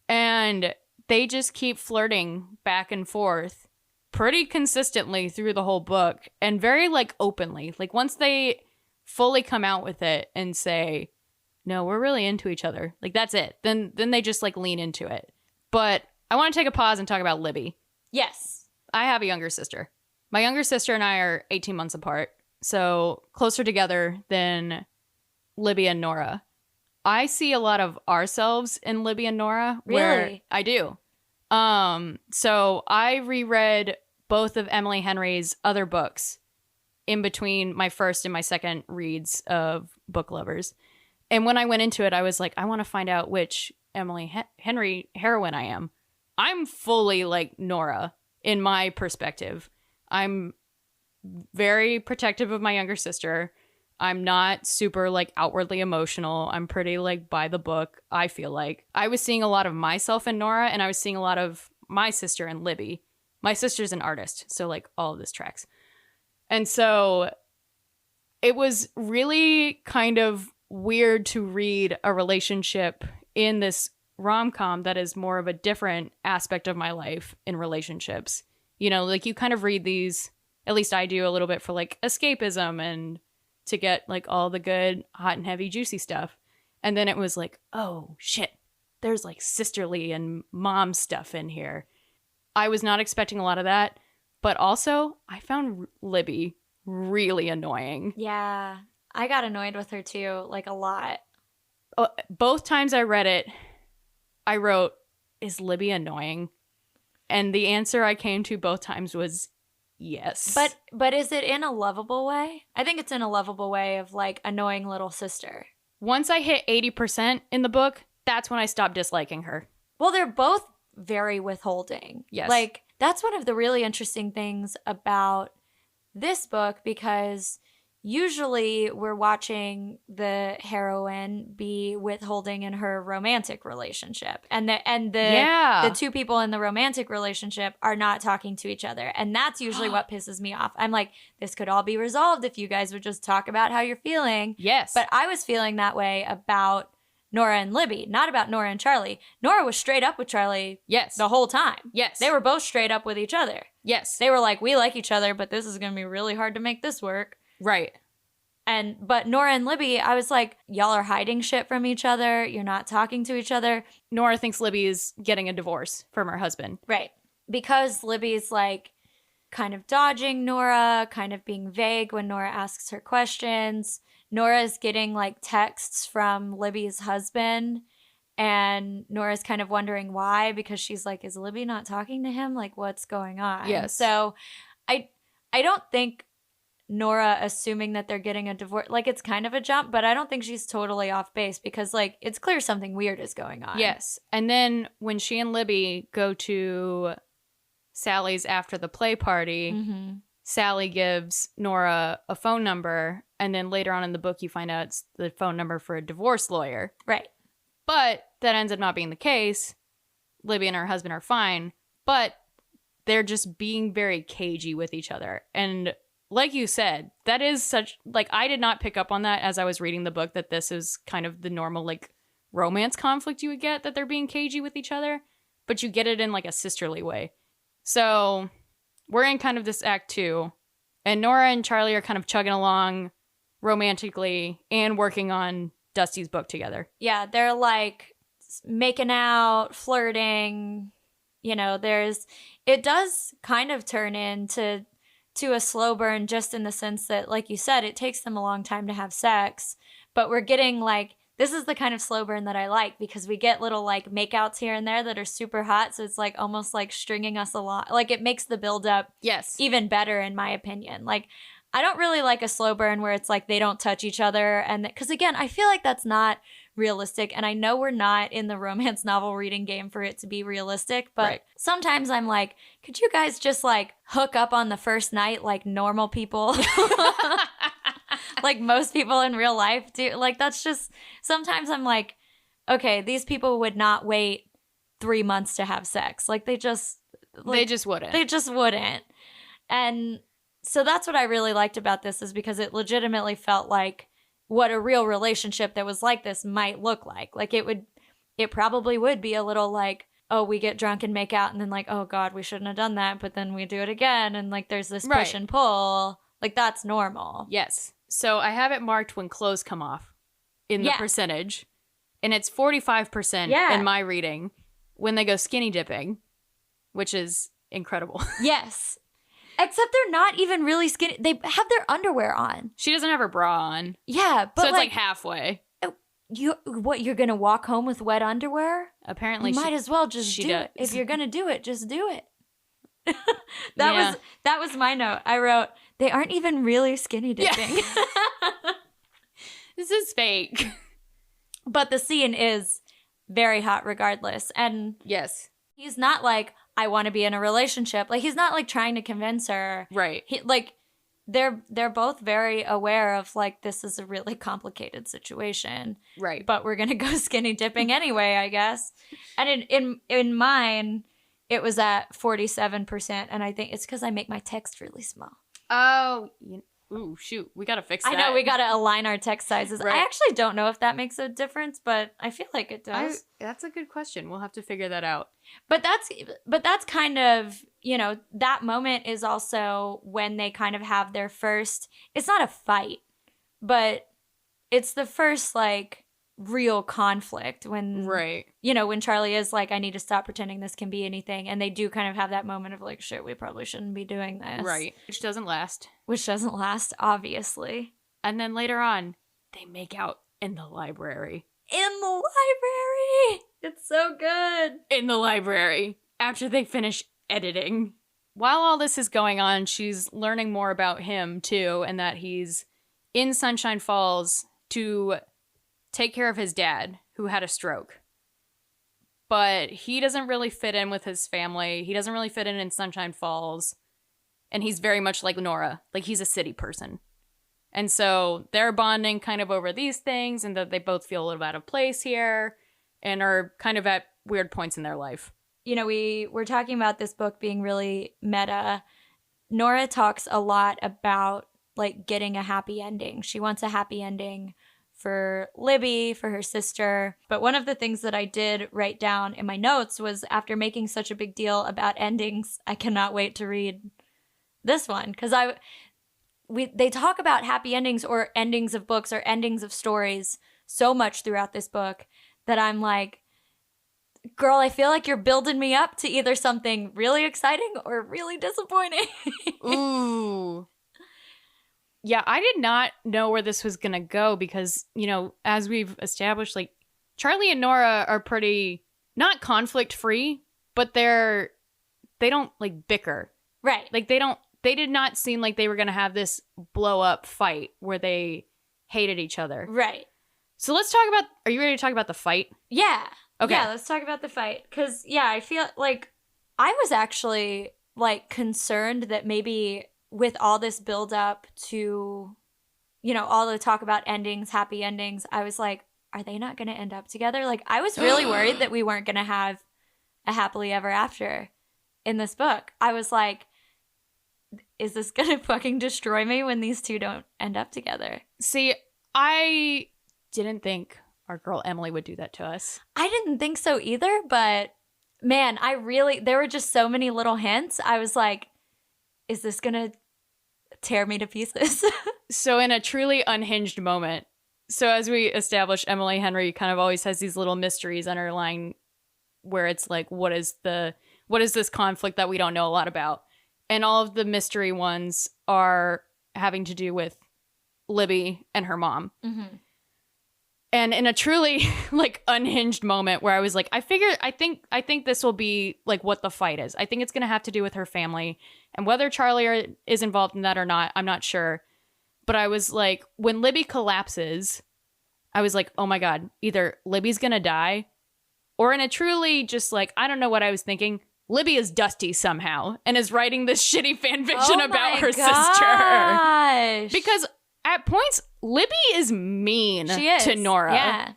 And they just keep flirting back and forth pretty consistently through the whole book and very like openly. Like once they fully come out with it and say, no, we're really into each other. Like that's it. Then they just like lean into it. But I want to take a pause and talk about Libby. Yes. I have a younger sister. My younger sister and I are 18 months apart. So closer together than Libby and Nora. I see a lot of ourselves in Libby and Nora. Really? I do. So I reread both of Emily Henry's other books in between my first and my second reads of Book Lovers. And when I went into it, I was like, I want to find out which Emily Henry heroine I am. I'm fully like Nora in my perspective. I'm very protective of my younger sister. I'm not super like outwardly emotional. I'm pretty like by the book, I feel like. I was seeing a lot of myself in Nora and I was seeing a lot of my sister in Libby. My sister's an artist, so like all of this tracks. And so it was really kind of weird to read a relationship in this rom-com that is more of a different aspect of my life in relationships. You know, like you kind of read these At least I do a little bit for like escapism and to get like all the good hot and heavy juicy stuff. And then it was like, oh shit, there's like sisterly and mom stuff in here. I was not expecting a lot of that, but also I found Libby really annoying. Yeah, I got annoyed with her too, like a lot. Both times I read it, I wrote, is Libby annoying? And the answer I came to both times was yes. But is it in a lovable way? I think it's in a lovable way of like annoying little sister. Once I hit 80% in the book, that's when I stopped disliking her. Well, they're both very withholding. Yes. Like, that's one of the really interesting things about this book, because usually we're watching the heroine be withholding in her romantic relationship. And the two people in the romantic relationship are not talking to each other. And that's usually what pisses me off. I'm like, this could all be resolved if you guys would just talk about how you're feeling. Yes. But I was feeling that way about Nora and Libby, not about Nora and Charlie. Nora was straight up with Charlie the whole time. Yes. They were both straight up with each other. Yes. They were like, we like each other, but this is going to be really hard to make this work. Right. But Nora and Libby, I was like, y'all are hiding shit from each other. You're not talking to each other. Nora thinks Libby is getting a divorce from her husband. Right. Because Libby's like kind of dodging Nora, kind of being vague when Nora asks her questions. Nora's getting like texts from Libby's husband, and Nora's kind of wondering why, because she's like, is Libby not talking to him? Like, what's going on? Yes. So I don't think Nora assuming that they're getting a divorce, like, it's kind of a jump, but I don't think she's totally off base, because like it's clear something weird is going on. Yes. And then when she and Libby go to Sally's after the play party, Sally gives Nora a phone number, and then later on in the book you find out it's the phone number for a divorce lawyer. Right. But that ends up not being the case. Libby and her husband are fine, but they're just being very cagey with each other. And like you said, that is such, like, I did not pick up on that as I was reading the book, that this is kind of the normal, like, romance conflict you would get, that they're being cagey with each other, but you get it in, like, a sisterly way. So we're in kind of this act 2, and Nora and Charlie are kind of chugging along romantically and working on Dusty's book together. Yeah, they're like making out, flirting, you know, it does kind of turn into a slow burn, just in the sense that, like you said, it takes them a long time to have sex, but we're getting like, this is the kind of slow burn that I like, because we get little like makeouts here and there that are super hot. So it's like almost like stringing us along. Like, it makes the build up even better, in my opinion. Like, I don't really like a slow burn where it's like they don't touch each other. And because again, I feel like that's not realistic. And I know we're not in the romance novel reading game for it to be realistic, but sometimes I'm like, could you guys just like hook up on the first night like normal people? Like most people in real life do. Like, that's just, sometimes I'm like, okay, these people would not wait 3 months to have sex. Like, they just wouldn't. They just wouldn't. And so that's what I really liked about this, is because it legitimately felt like what a real relationship that was like this might look like. Like, it probably would be a little like, oh, we get drunk and make out, and then like, oh God, we shouldn't have done that, but then we do it again, and like there's this push and pull. Like, that's normal. Yes. So I have it marked when clothes come off in the percentage, and it's 45% in my reading when they go skinny dipping, which is incredible. Yes. Except they're not even really skinny. They have their underwear on. She doesn't have her bra on. Yeah, but so it's like halfway. You're gonna walk home with wet underwear? Apparently, you might as well just do it. If you're gonna do it, just do it. That was my note. I wrote, they aren't even really skinny dipping. Yeah. This is fake. But the scene is very hot regardless. And yes, he's not like, I want to be in a relationship. Like, he's not like trying to convince her. Right. They're both very aware of like, this is a really complicated situation. Right. But we're going to go skinny dipping anyway, I guess. And in mine, it was at 47%. And I think it's because I make my text really small. Oh, ooh, shoot. We got to fix that. I know, we got to align our text sizes. Right. I actually don't know if that makes a difference, but I feel like it does. That's a good question. We'll have to figure that out. But that's kind of, you know, that moment is also when they kind of have their first, it's not a fight, but it's the first like real conflict when, Right. you know, when Charlie is like, I need to stop pretending this can be anything. And they do kind of have that moment of like, shit, we probably shouldn't be doing this. Right. Which doesn't last. Which doesn't last, obviously. And then later on, they make out in the library. In the library! It's so good. In the library. After they finish editing. While all this is going on, she's learning more about him, too, and that he's in Sunshine Falls to take care of his dad, who had a stroke. But he doesn't really fit in with his family. He doesn't really fit in Sunshine Falls. And he's very much like Nora. Like, he's a city person. And so they're bonding kind of over these things, and that they both feel a little out of place here and are kind of at weird points in their life. You know, we're talking about this book being really meta. Nora talks a lot about like getting a happy ending. She wants a happy ending for Libby, for her sister. But one of the things that I did write down in my notes was, after making such a big deal about endings, I cannot wait to read this one, because they talk about happy endings or endings of books or endings of stories so much throughout this book that I'm like, girl, I feel like you're building me up to either something really exciting or really disappointing. Ooh. Yeah, I did not know where this was going to go because, you know, as we've established, like, Charlie and Nora are pretty, not conflict free, but they don't, like, bicker. Right. Like, they did not seem like they were going to have this blow up fight where they hated each other. Right. So let's talk about, are you ready to talk about the fight? Yeah. Okay. Yeah, let's talk about the fight. Because, yeah, I feel like I was actually, like, concerned that maybe with all this build up to, you know, all the talk about endings, happy endings, I was like, are they not going to end up together? Like, I was really worried that we weren't going to have a happily ever after in this book. I was like, is this going to fucking destroy me when these two don't end up together? See, I didn't think our girl Emily would do that to us. I didn't think so either, but man, there were just so many little hints. I was like, is this going to tear me to pieces? So in a truly unhinged moment, so as we established, Emily Henry kind of always has these little mysteries underlying where it's like, what is this conflict that we don't know a lot about? And all of the mystery ones are having to do with Libby and her mom. Mm-hmm. And in a truly like unhinged moment where I was like, I think this will be like what the fight is. I think it's going to have to do with her family, and whether Charlie is involved in that or not, I'm not sure. But I was like, when Libby collapses, I was like, oh my God, either Libby's going to die, or in a truly just like, I don't know what I was thinking, Libby is Dusty somehow and is writing this shitty fan fiction about her sister. Because at points, Libby is mean to Nora. Yeah.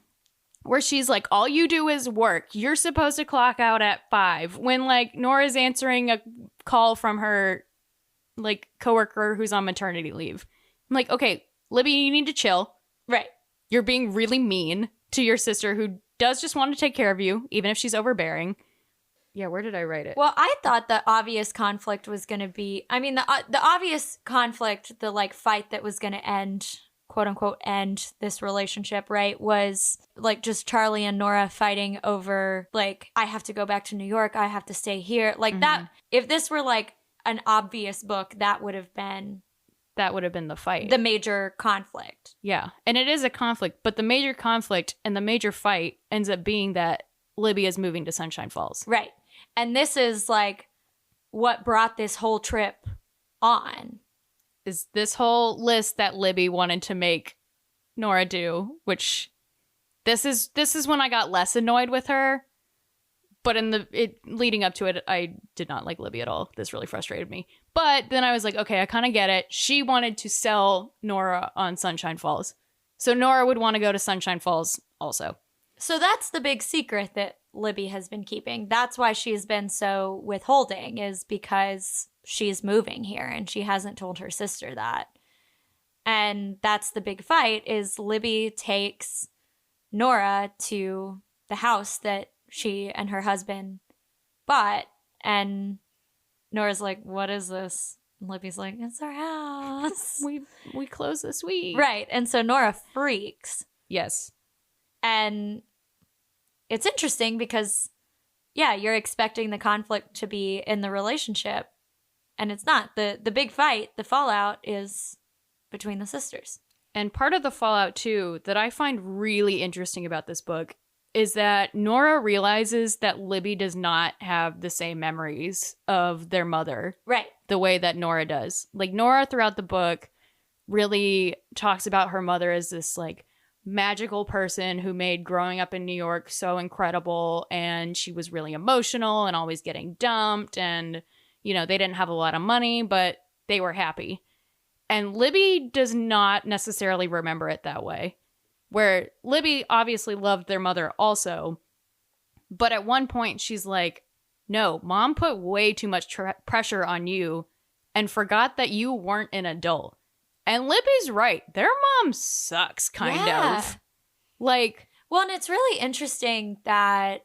Where she's like, all you do is work. You're supposed to clock out at 5. When, like, Nora's answering a call from her, like, coworker who's on maternity leave. I'm like, okay, Libby, you need to chill. Right. You're being really mean to your sister who does just want to take care of you, even if she's overbearing. Yeah, where did I write it? Well, I thought the obvious conflict was going to be, I mean, the obvious conflict, the like fight that was going to end, quote unquote, end this relationship, right, was like just Charlie and Nora fighting over like, I have to go back to New York, I have to stay here. Like that, if this were like an obvious book, that would have been the fight. The major conflict. Yeah, and it is a conflict, but the major conflict and the major fight ends up being that Libby is moving to Sunshine Falls. Right. And this is like what brought this whole trip on. Is this whole list that Libby wanted to make Nora do, which this is when I got less annoyed with her. But leading up to it, I did not like Libby at all. This really frustrated me. But then I was like, okay, I kind of get it. She wanted to sell Nora on Sunshine Falls. So Nora would want to go to Sunshine Falls also. So that's the big secret that Libby has been keeping. That's why she's been so withholding, is because she's moving here and she hasn't told her sister that. And that's the big fight, is Libby takes Nora to the house that she and her husband bought, and Nora's like, what is this? And Libby's like, it's our house. We close this week. Right. And so Nora freaks. Yes. And it's interesting because, yeah, you're expecting the conflict to be in the relationship. And it's not. The big fight, the fallout is between the sisters. And part of the fallout, too, that I find really interesting about this book is that Nora realizes that Libby does not have the same memories of their mother. Right. The way that Nora does. Like, Nora, throughout the book, really talks about her mother as this, like, magical person who made growing up in New York so incredible, and she was really emotional and always getting dumped, and, you know, they didn't have a lot of money, but they were happy. And Libby does not necessarily remember it that way. Where Libby obviously loved their mother also, but at one point she's like, no, Mom put way too much pressure on you and forgot that you weren't an adult. And Libby's right. Their mom sucks, kind of. Like, well, and it's really interesting that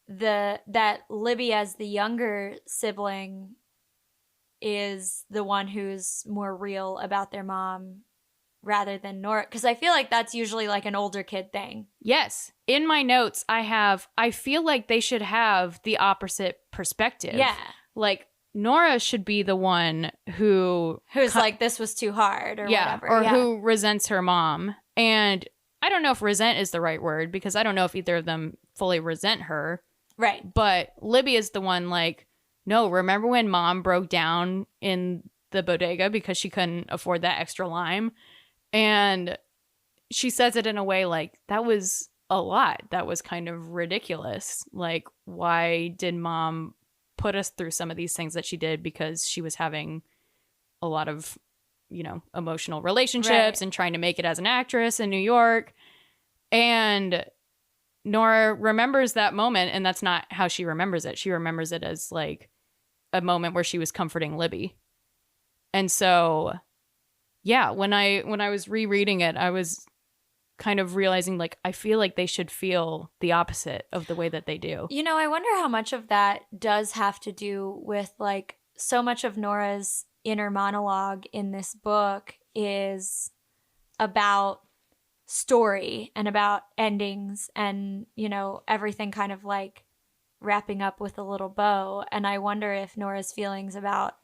that Libby, as the younger sibling, is the one who's more real about their mom rather than Nora, because I feel like that's usually like an older kid thing. Yes. In my notes, I feel like they should have the opposite perspective. Yeah. Like, Nora should be the one who's like, this was too hard or whatever. Or who resents her mom. And I don't know if resent is the right word, because I don't know if either of them fully resent her. Right. But Libby is the one like, no, remember when Mom broke down in the bodega because she couldn't afford that extra lime? And she says it in a way like, that was a lot. That was kind of ridiculous. Like, why did Mom put us through some of these things that she did? Because she was having a lot of, you know, emotional relationships and trying to make it as an actress in New York. And Nora remembers that moment, and that's not how she remembers it. She remembers it as like a moment where she was comforting Libby. And so, yeah, when I was rereading it, I was kind of realizing, like, I feel like they should feel the opposite of the way that they do. You know, I wonder how much of that does have to do with, like, so much of Nora's inner monologue in this book is about story and about endings and, you know, everything kind of like wrapping up with a little bow. And I wonder if Nora's feelings about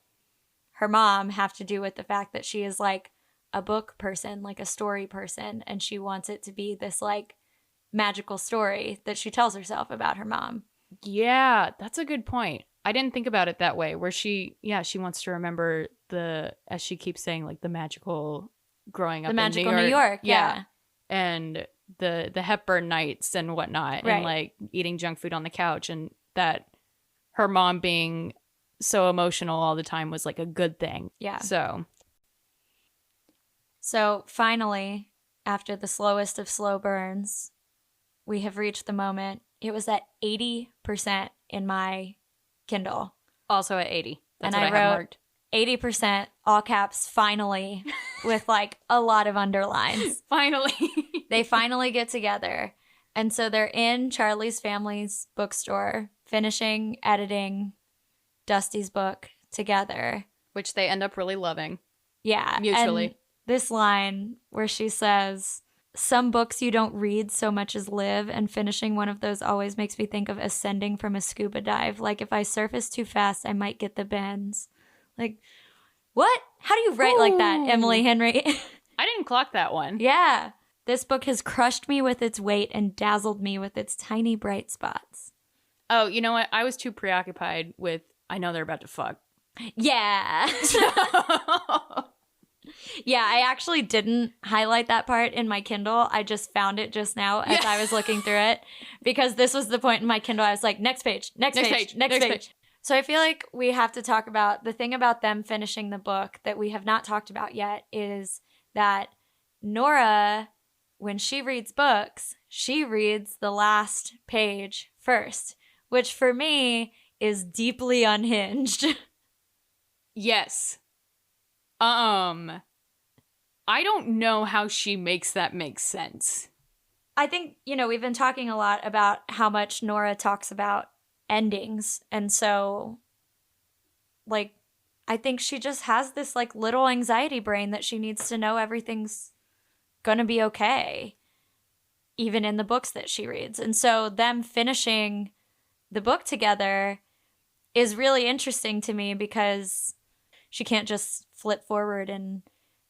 her mom have to do with the fact that she is like a book person, like a story person, and she wants it to be this like magical story that she tells herself about her mom. Yeah, that's a good point. I didn't think about it that way, where she wants to remember as she keeps saying, like, the magical growing up in New York. The magical New York, yeah. And the Hepburn nights and whatnot, and like eating junk food on the couch, and that her mom being so emotional all the time was like a good thing. Yeah. So finally, after the slowest of slow burns, we have reached the moment. It was at 80% in my Kindle. Also at 80. That's and what I have wrote marked. 80%, all caps, finally, with like a lot of underlines. Finally. They finally get together. And so they're in Charlie's family's bookstore, finishing editing Dusty's book together. Which they end up really loving. Yeah. Mutually. And this line where she says, some books you don't read so much as live, and finishing one of those always makes me think of ascending from a scuba dive. Like, if I surface too fast, I might get the bends. Like, what? How do you write like that, Emily Henry? I didn't clock that one. Yeah. This book has crushed me with its weight and dazzled me with its tiny bright spots. Oh, you know what? I was too preoccupied with, I know they're about to fuck. Yeah. Yeah, I actually didn't highlight that part in my Kindle. I just found it just now as I was looking through it, because this was the point in my Kindle. I was like, next page. So I feel like we have to talk about the thing about them finishing the book that we have not talked about yet, is that Nora, when she reads books, she reads the last page first, which for me is deeply unhinged. Yes. I don't know how she makes that make sense. I think, you know, we've been talking a lot about how much Nora talks about endings. And so like, I think she just has this like little anxiety brain that she needs to know everything's gonna be okay, even in the books that she reads. And so them finishing the book together is really interesting to me because she can't just flip forward and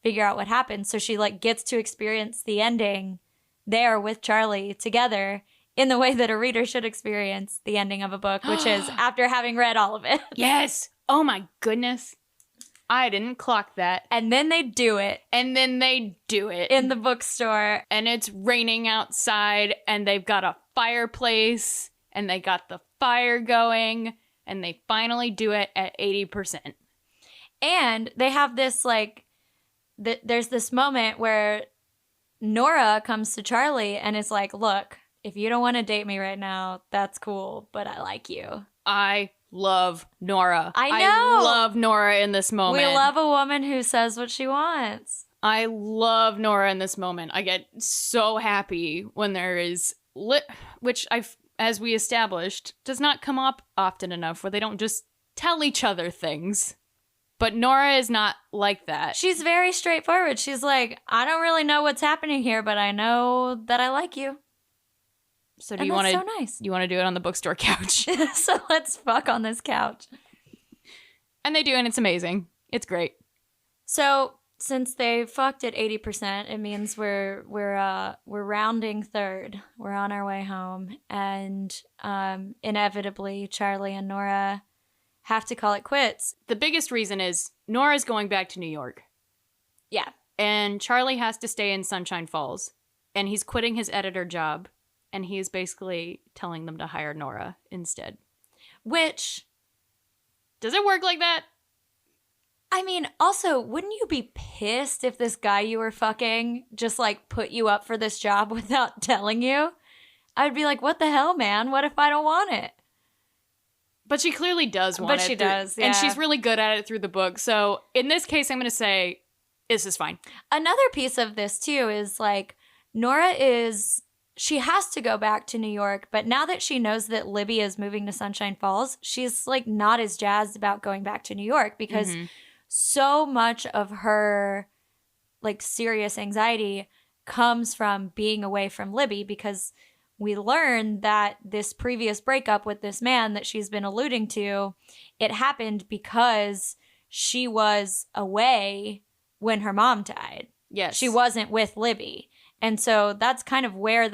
figure out what happened. So she like gets to experience the ending there with Charlie together in the way that a reader should experience the ending of a book, which is after having read all of it. Yes. Oh my goodness. I didn't clock that. And then they do it. And then they do it. In the bookstore. And it's raining outside, and they've got a fireplace, and they got the fire going, and they finally do it at 80%. And they have this, like, there's this moment where Nora comes to Charlie and is like, look, if you don't want to date me right now, that's cool, but I like you. I love Nora. I know. I love Nora in this moment. We love a woman who says what she wants. I love Nora in this moment. I get so happy when there is which as we established, does not come up often enough, where they don't just tell each other things. But Nora is not like that. She's very straightforward. She's like, I don't really know what's happening here, but I know that I like you. So do you want to? So nice. You want to do it on the bookstore couch? So let's fuck on this couch. And they do, and it's amazing. It's great. So since they fucked at 80%, it means we're rounding third. We're on our way home, and inevitably Charlie and Nora have to call it quits. The biggest reason is Nora's going back to New York. Yeah. And Charlie has to stay in Sunshine Falls, and he's quitting his editor job. And he is basically telling them to hire Nora instead. Which... Does it work like that? I mean, also, wouldn't you be pissed if this guy you were fucking just, like, put you up for this job without telling you? I'd be like, what the hell, man? What if I don't want it? But she clearly does want it. But she does, yeah. And she's really good at it through the book. So, in this case, I'm going to say, this is fine. Another piece of this, too, is, like, Nora is... She has to go back to New York, but now that she knows that Libby is moving to Sunshine Falls, she's like not as jazzed about going back to New York because so much of her like serious anxiety comes from being away from Libby, because we learn that this previous breakup with this man that she's been alluding to, it happened because she was away when her mom died. Yes. She wasn't with Libby. And so that's kind of where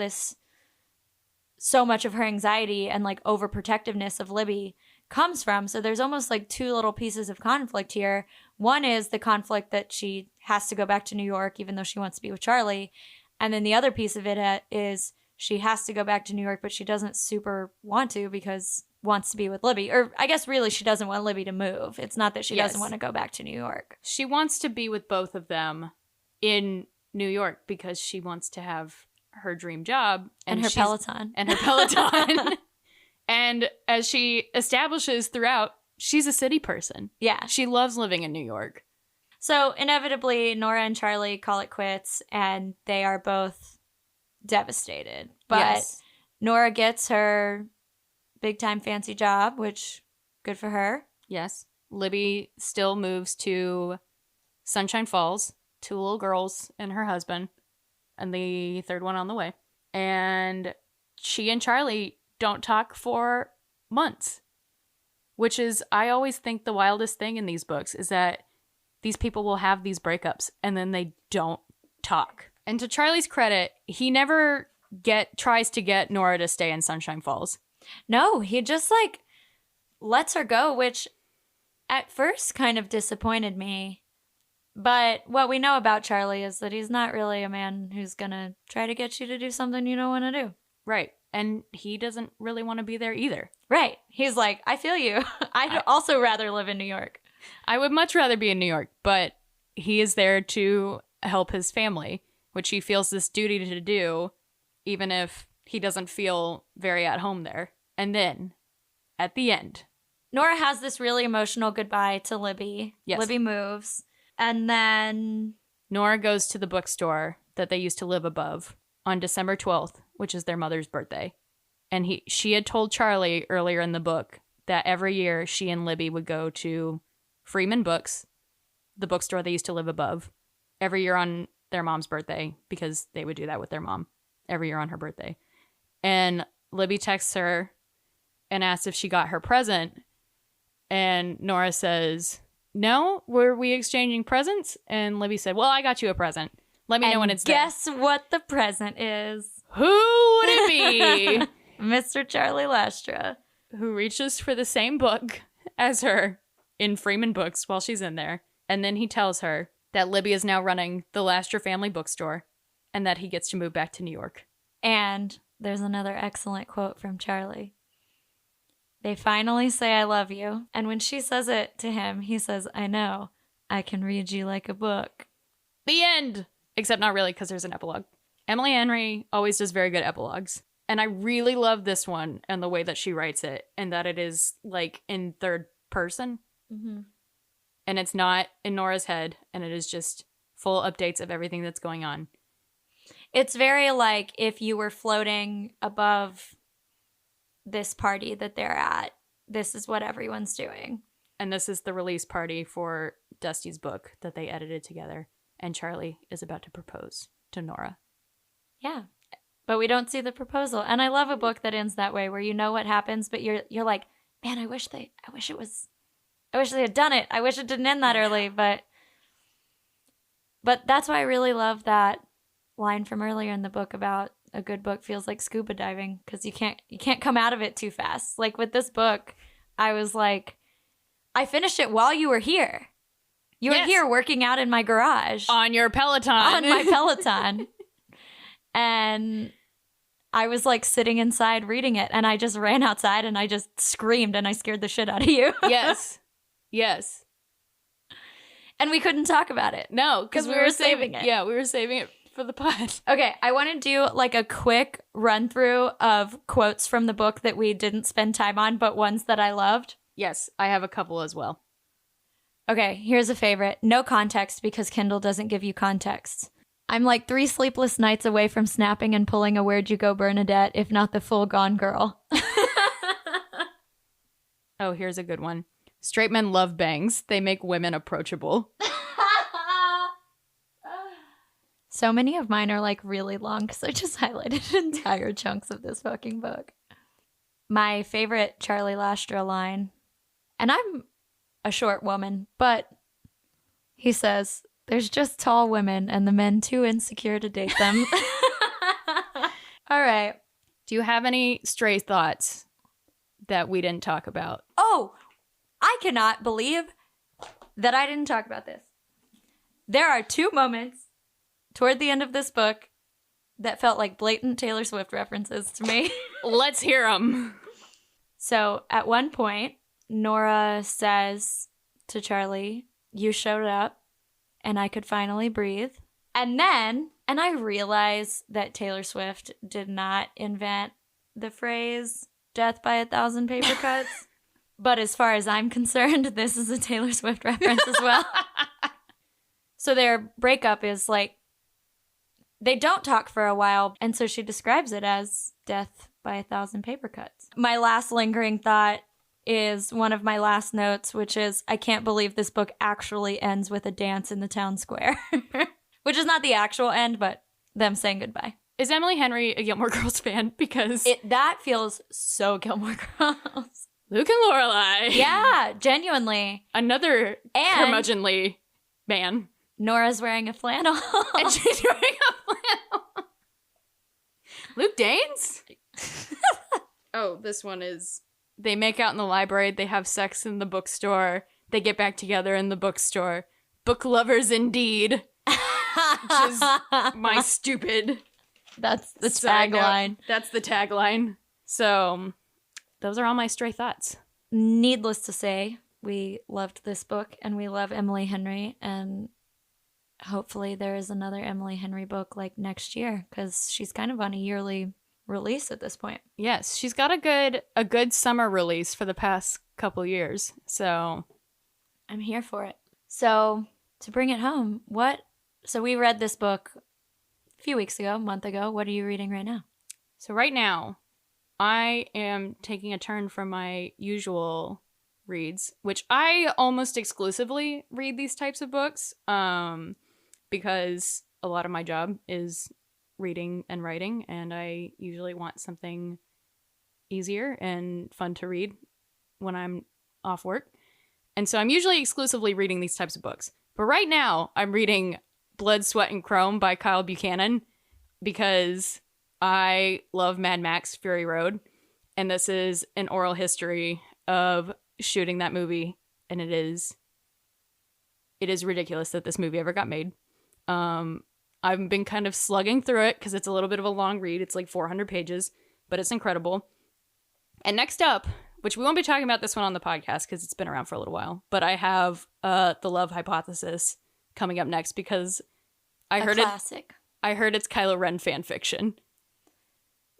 so much of her anxiety and like overprotectiveness of Libby comes from. So there's almost like two little pieces of conflict here. One is the conflict that she has to go back to New York, even though she wants to be with Charlie. And then the other piece of it is she has to go back to New York, but she doesn't super want to because wants to be with Libby. Or I guess really she doesn't want Libby to move. It's not that she doesn't want to go back to New York. She wants to be with both of them in New York because she wants to have her dream job and her Peloton. And her Peloton. And as she establishes throughout, she's a city person. Yeah. She loves living in New York. So inevitably, Nora and Charlie call it quits, and they are both devastated. But yes. Nora gets her big-time fancy job, which, good for her. Yes. Libby still moves to Sunshine Falls. 2 little girls and her husband, and the third one on the way. And she and Charlie don't talk for months, which is, I always think the wildest thing in these books is that these people will have these breakups and then they don't talk. And to Charlie's credit, he never tries to get Nora to stay in Sunshine Falls. No, he just like lets her go, which at first kind of disappointed me. But what we know about Charlie is that he's not really a man who's going to try to get you to do something you don't want to do. Right. And he doesn't really want to be there either. Right. He's like, I feel you. I'd also rather live in New York. I would much rather be in New York, but he is there to help his family, which he feels this duty to do, even if he doesn't feel very at home there. And then, at the end, Nora has this really emotional goodbye to Libby. Yes. Libby moves. And then Nora goes to the bookstore that they used to live above on December 12th, which is their mother's birthday. And she had told Charlie earlier in the book that every year she and Libby would go to Freeman Books, the bookstore they used to live above, every year on their mom's birthday, because they would do that with their mom every year on her birthday. And Libby texts her and asks if she got her present. And Nora says, no, were we exchanging presents? And Libby said, well, I got you a present. Let me know when it's there. Guess what the present is? Who would it be? Mr. Charlie Lastra. Who reaches for the same book as her in Freeman Books while she's in there. And then he tells her that Libby is now running the Lastra family bookstore and that he gets to move back to New York. And there's another excellent quote from Charlie. They finally say I love you. And when she says it to him, he says, I know. I can read you like a book. The end! Except not really, because there's an epilogue. Emily Henry always does very good epilogues. And I really love this one and the way that she writes it, and that it is like in third person. Mm-hmm. And it's not in Nora's head, and it is just full updates of everything that's going on. It's very like if you were floating above this party that they're at, this is what everyone's doing. And this is the release party for Dusty's book that they edited together. And Charlie is about to propose to Nora. Yeah. But we don't see the proposal. And I love a book that ends that way, where you know what happens, but you're like, man, I wish they had done it. I wish it didn't end that early, but that's why I really love that line from earlier in the book about a good book feels like scuba diving, because you can't come out of it too fast. Like with this book, I was like, I finished it while you were here. You were here working out in my garage. On your Peloton. On my Peloton. And I was like sitting inside reading it, and I just ran outside and I just screamed and I scared the shit out of you. Yes. Yes. And we couldn't talk about it. No, because we were saving it. Yeah, we were saving it for the pod. Okay, I want to do like a quick run through of quotes from the book that we didn't spend time on, but ones that I loved. Yes, I have a couple as well. Okay, here's a favorite. No context, because Kindle doesn't give you context. I'm like 3 sleepless nights away from snapping and pulling a Where'd You Go, Bernadette, if not the full Gone Girl. Oh, here's a good one. Straight men love bangs. They make women approachable. So many of mine are like really long because I just highlighted entire chunks of this fucking book. My favorite Charlie Lastra line, and I'm a short woman, but he says, there's just tall women and the men too insecure to date them. All right. Do you have any stray thoughts that we didn't talk about? Oh, I cannot believe that I didn't talk about this. There are 2 moments toward the end of this book that felt like blatant Taylor Swift references to me. Let's hear them. So at one point, Nora says to Charlie, you showed up and I could finally breathe. And then, and I realize that Taylor Swift did not invent the phrase death by 1,000 paper cuts. But as far as I'm concerned, this is a Taylor Swift reference as well. So their breakup is like, they don't talk for a while. And so she describes it as death by 1,000 paper cuts. My last lingering thought is one of my last notes, which is, I can't believe this book actually ends with a dance in the town square. Which is not the actual end, but them saying goodbye. Is Emily Henry a Gilmore Girls fan? Because that feels so Gilmore Girls. Luke and Lorelai. Yeah, genuinely. Another curmudgeonly man. Nora's wearing a flannel. And she's wearing a flannel. Luke Danes? Oh, this one is... They make out in the library. They have sex in the bookstore. They get back together in the bookstore. Book lovers indeed. Which is my stupid... That's the tagline. That's the tagline. So, those are all my stray thoughts. Needless to say, we loved this book and we love Emily Henry, and hopefully there is another Emily Henry book like next year, because she's kind of on a yearly release at this point. Yes, she's got a good summer release for the past couple years. So, I'm here for it. So, to bring it home, so we read this book a few weeks ago, a month ago. What are you reading right now? So right now, I am taking a turn from my usual reads, which I almost exclusively read these types of books because a lot of my job is reading and writing, and I usually want something easier and fun to read when I'm off work. And so I'm usually exclusively reading these types of books. But right now, I'm reading Blood, Sweat, and Chrome by Kyle Buchanan because I love Mad Max Fury Road. And this is an oral history of shooting that movie. And it is ridiculous that this movie ever got made. I've been kind of slugging through it because it's a little bit of a long read. It's like 400 pages, but it's incredible. And next up, which we won't be talking about this one on the podcast because it's been around for a little while, but I have The Love Hypothesis coming up next because I heard classic. I heard it's Kylo Ren fan fiction.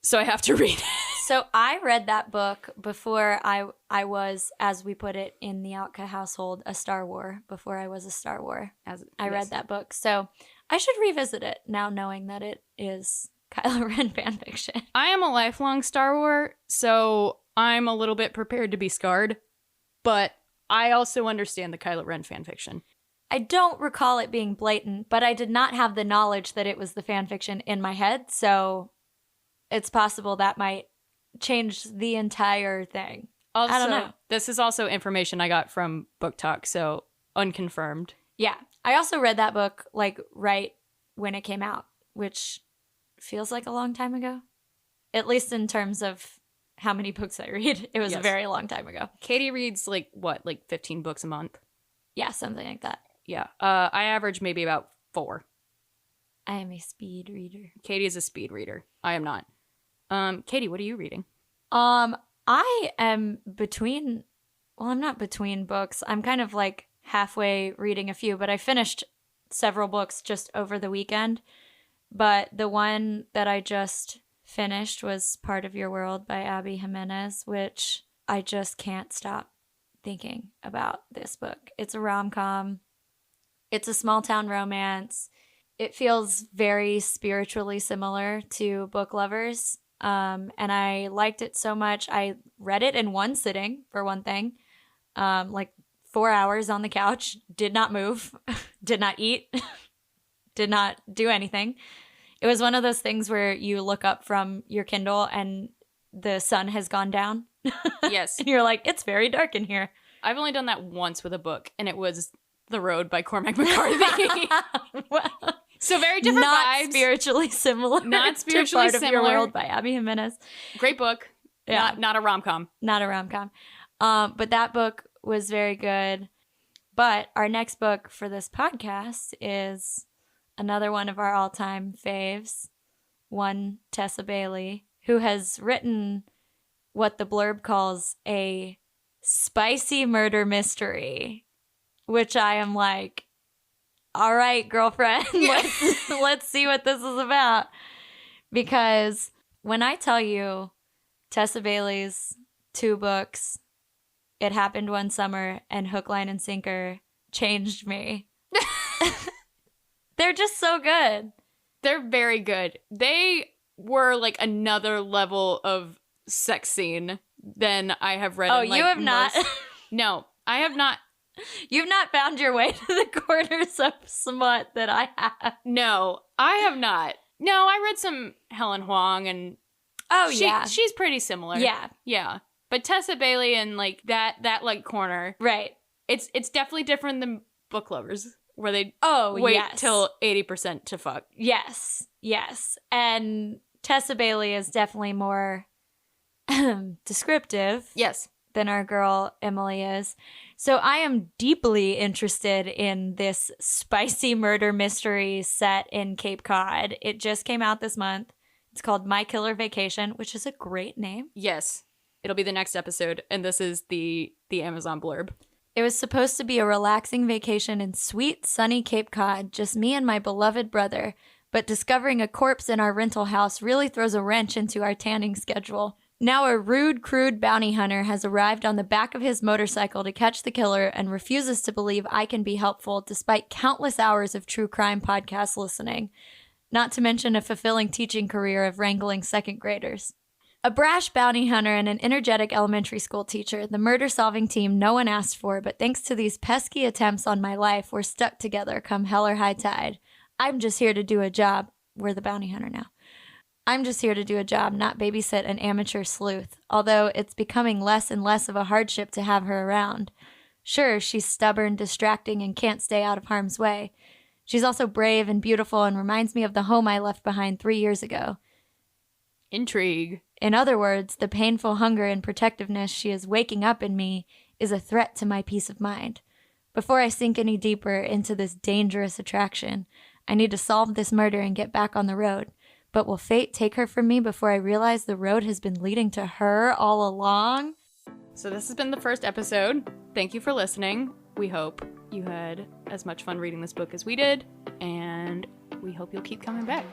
So I have to read it. So I read that book before I was, as we put it in the Outka household, a Star War, before I was a Star War. I read that book. So I should revisit it now knowing that it is Kylo Ren fan fiction. I am a lifelong Star War, so I'm a little bit prepared to be scarred, but I also understand the Kylo Ren fan fiction. I don't recall it being blatant, but I did not have the knowledge that it was the fan fiction in my head, so it's possible that might change the entire thing. Also, I don't know. This is also information I got from Book Talk, so unconfirmed. Yeah. I also read that book like right when it came out, which feels like a long time ago. At least in terms of how many books I read. It was a very long time ago. Katey reads like 15 books a month? Yeah, something like that. Yeah. I average maybe about 4. I am a speed reader. Katey is a speed reader. I am not. Katey, what are you reading? I am between, well, I'm not between books. I'm kind of like halfway reading a few, but I finished several books just over the weekend. But the one that I just finished was Part of Your World by Abby Jimenez, which I just can't stop thinking about this book. It's a rom-com. It's a small town romance. It feels very spiritually similar to Book Lovers. And I liked it so much. I read it in one sitting, for one thing. Like 4 hours on the couch, did not move, did not eat, did not do anything. It was one of those things where you look up from your Kindle and the sun has gone down. Yes. And you're like, it's very dark in here. I've only done that once with a book, and it was The Road by Cormac McCarthy. Well, so very different not vibes. spiritually similar. Not spiritually to Part similar. of Your World by Abby Jimenez. Great book. Yeah. Not a rom-com. Not a rom-com. But that book was very good. But our next book for this podcast is another one of our all-time faves, one Tessa Bailey, who has written what the blurb calls a spicy murder mystery, which I am like, all right, girlfriend, let's see what this is about. Because when I tell you Tessa Bailey's 2 books, It Happened One Summer and Hook, Line, and Sinker, changed me. They're just so good. They're very good. They were like another level of sex scene than I have read. Oh, in, like, you have not? No, I have not. You've not found your way to the corners of smut that I have. No, I have not. No, I read some Helen Huang, and she's pretty similar. Yeah. But Tessa Bailey and like that like corner, right? It's definitely different than Book Lovers, where they wait till 80% to fuck. Yes, and Tessa Bailey is definitely more descriptive. Yes. Than our girl Emily is. So I am deeply interested in this spicy murder mystery set in Cape Cod. It just came out this month. It's called My Killer Vacation, which is a great name. Yes. It'll be the next episode, and this is the Amazon blurb. It was supposed to be a relaxing vacation in sweet, sunny Cape Cod, just me and my beloved brother. But discovering a corpse in our rental house really throws a wrench into our tanning schedule. Now a rude, crude bounty hunter has arrived on the back of his motorcycle to catch the killer and refuses to believe I can be helpful despite countless hours of true crime podcast listening. Not to mention a fulfilling teaching career of wrangling second graders. A brash bounty hunter and an energetic elementary school teacher, the murder-solving team no one asked for, but thanks to these pesky attempts on my life, we're stuck together come hell or high tide. I'm just here to do a job. We're the bounty hunter now. I'm just here to do a job, not babysit an amateur sleuth, although it's becoming less and less of a hardship to have her around. Sure, she's stubborn, distracting, and can't stay out of harm's way. She's also brave and beautiful and reminds me of the home I left behind 3 years ago. Intrigue. In other words, the painful hunger and protectiveness she is waking up in me is a threat to my peace of mind. Before I sink any deeper into this dangerous attraction, I need to solve this murder and get back on the road. But will fate take her from me before I realize the road has been leading to her all along? So this has been the first episode. Thank you for listening. We hope you had as much fun reading this book as we did, and we hope you'll keep coming back.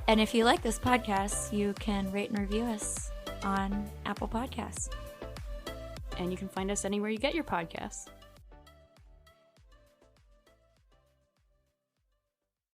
And if you like this podcast, you can rate and review us on Apple Podcasts. And you can find us anywhere you get your podcasts.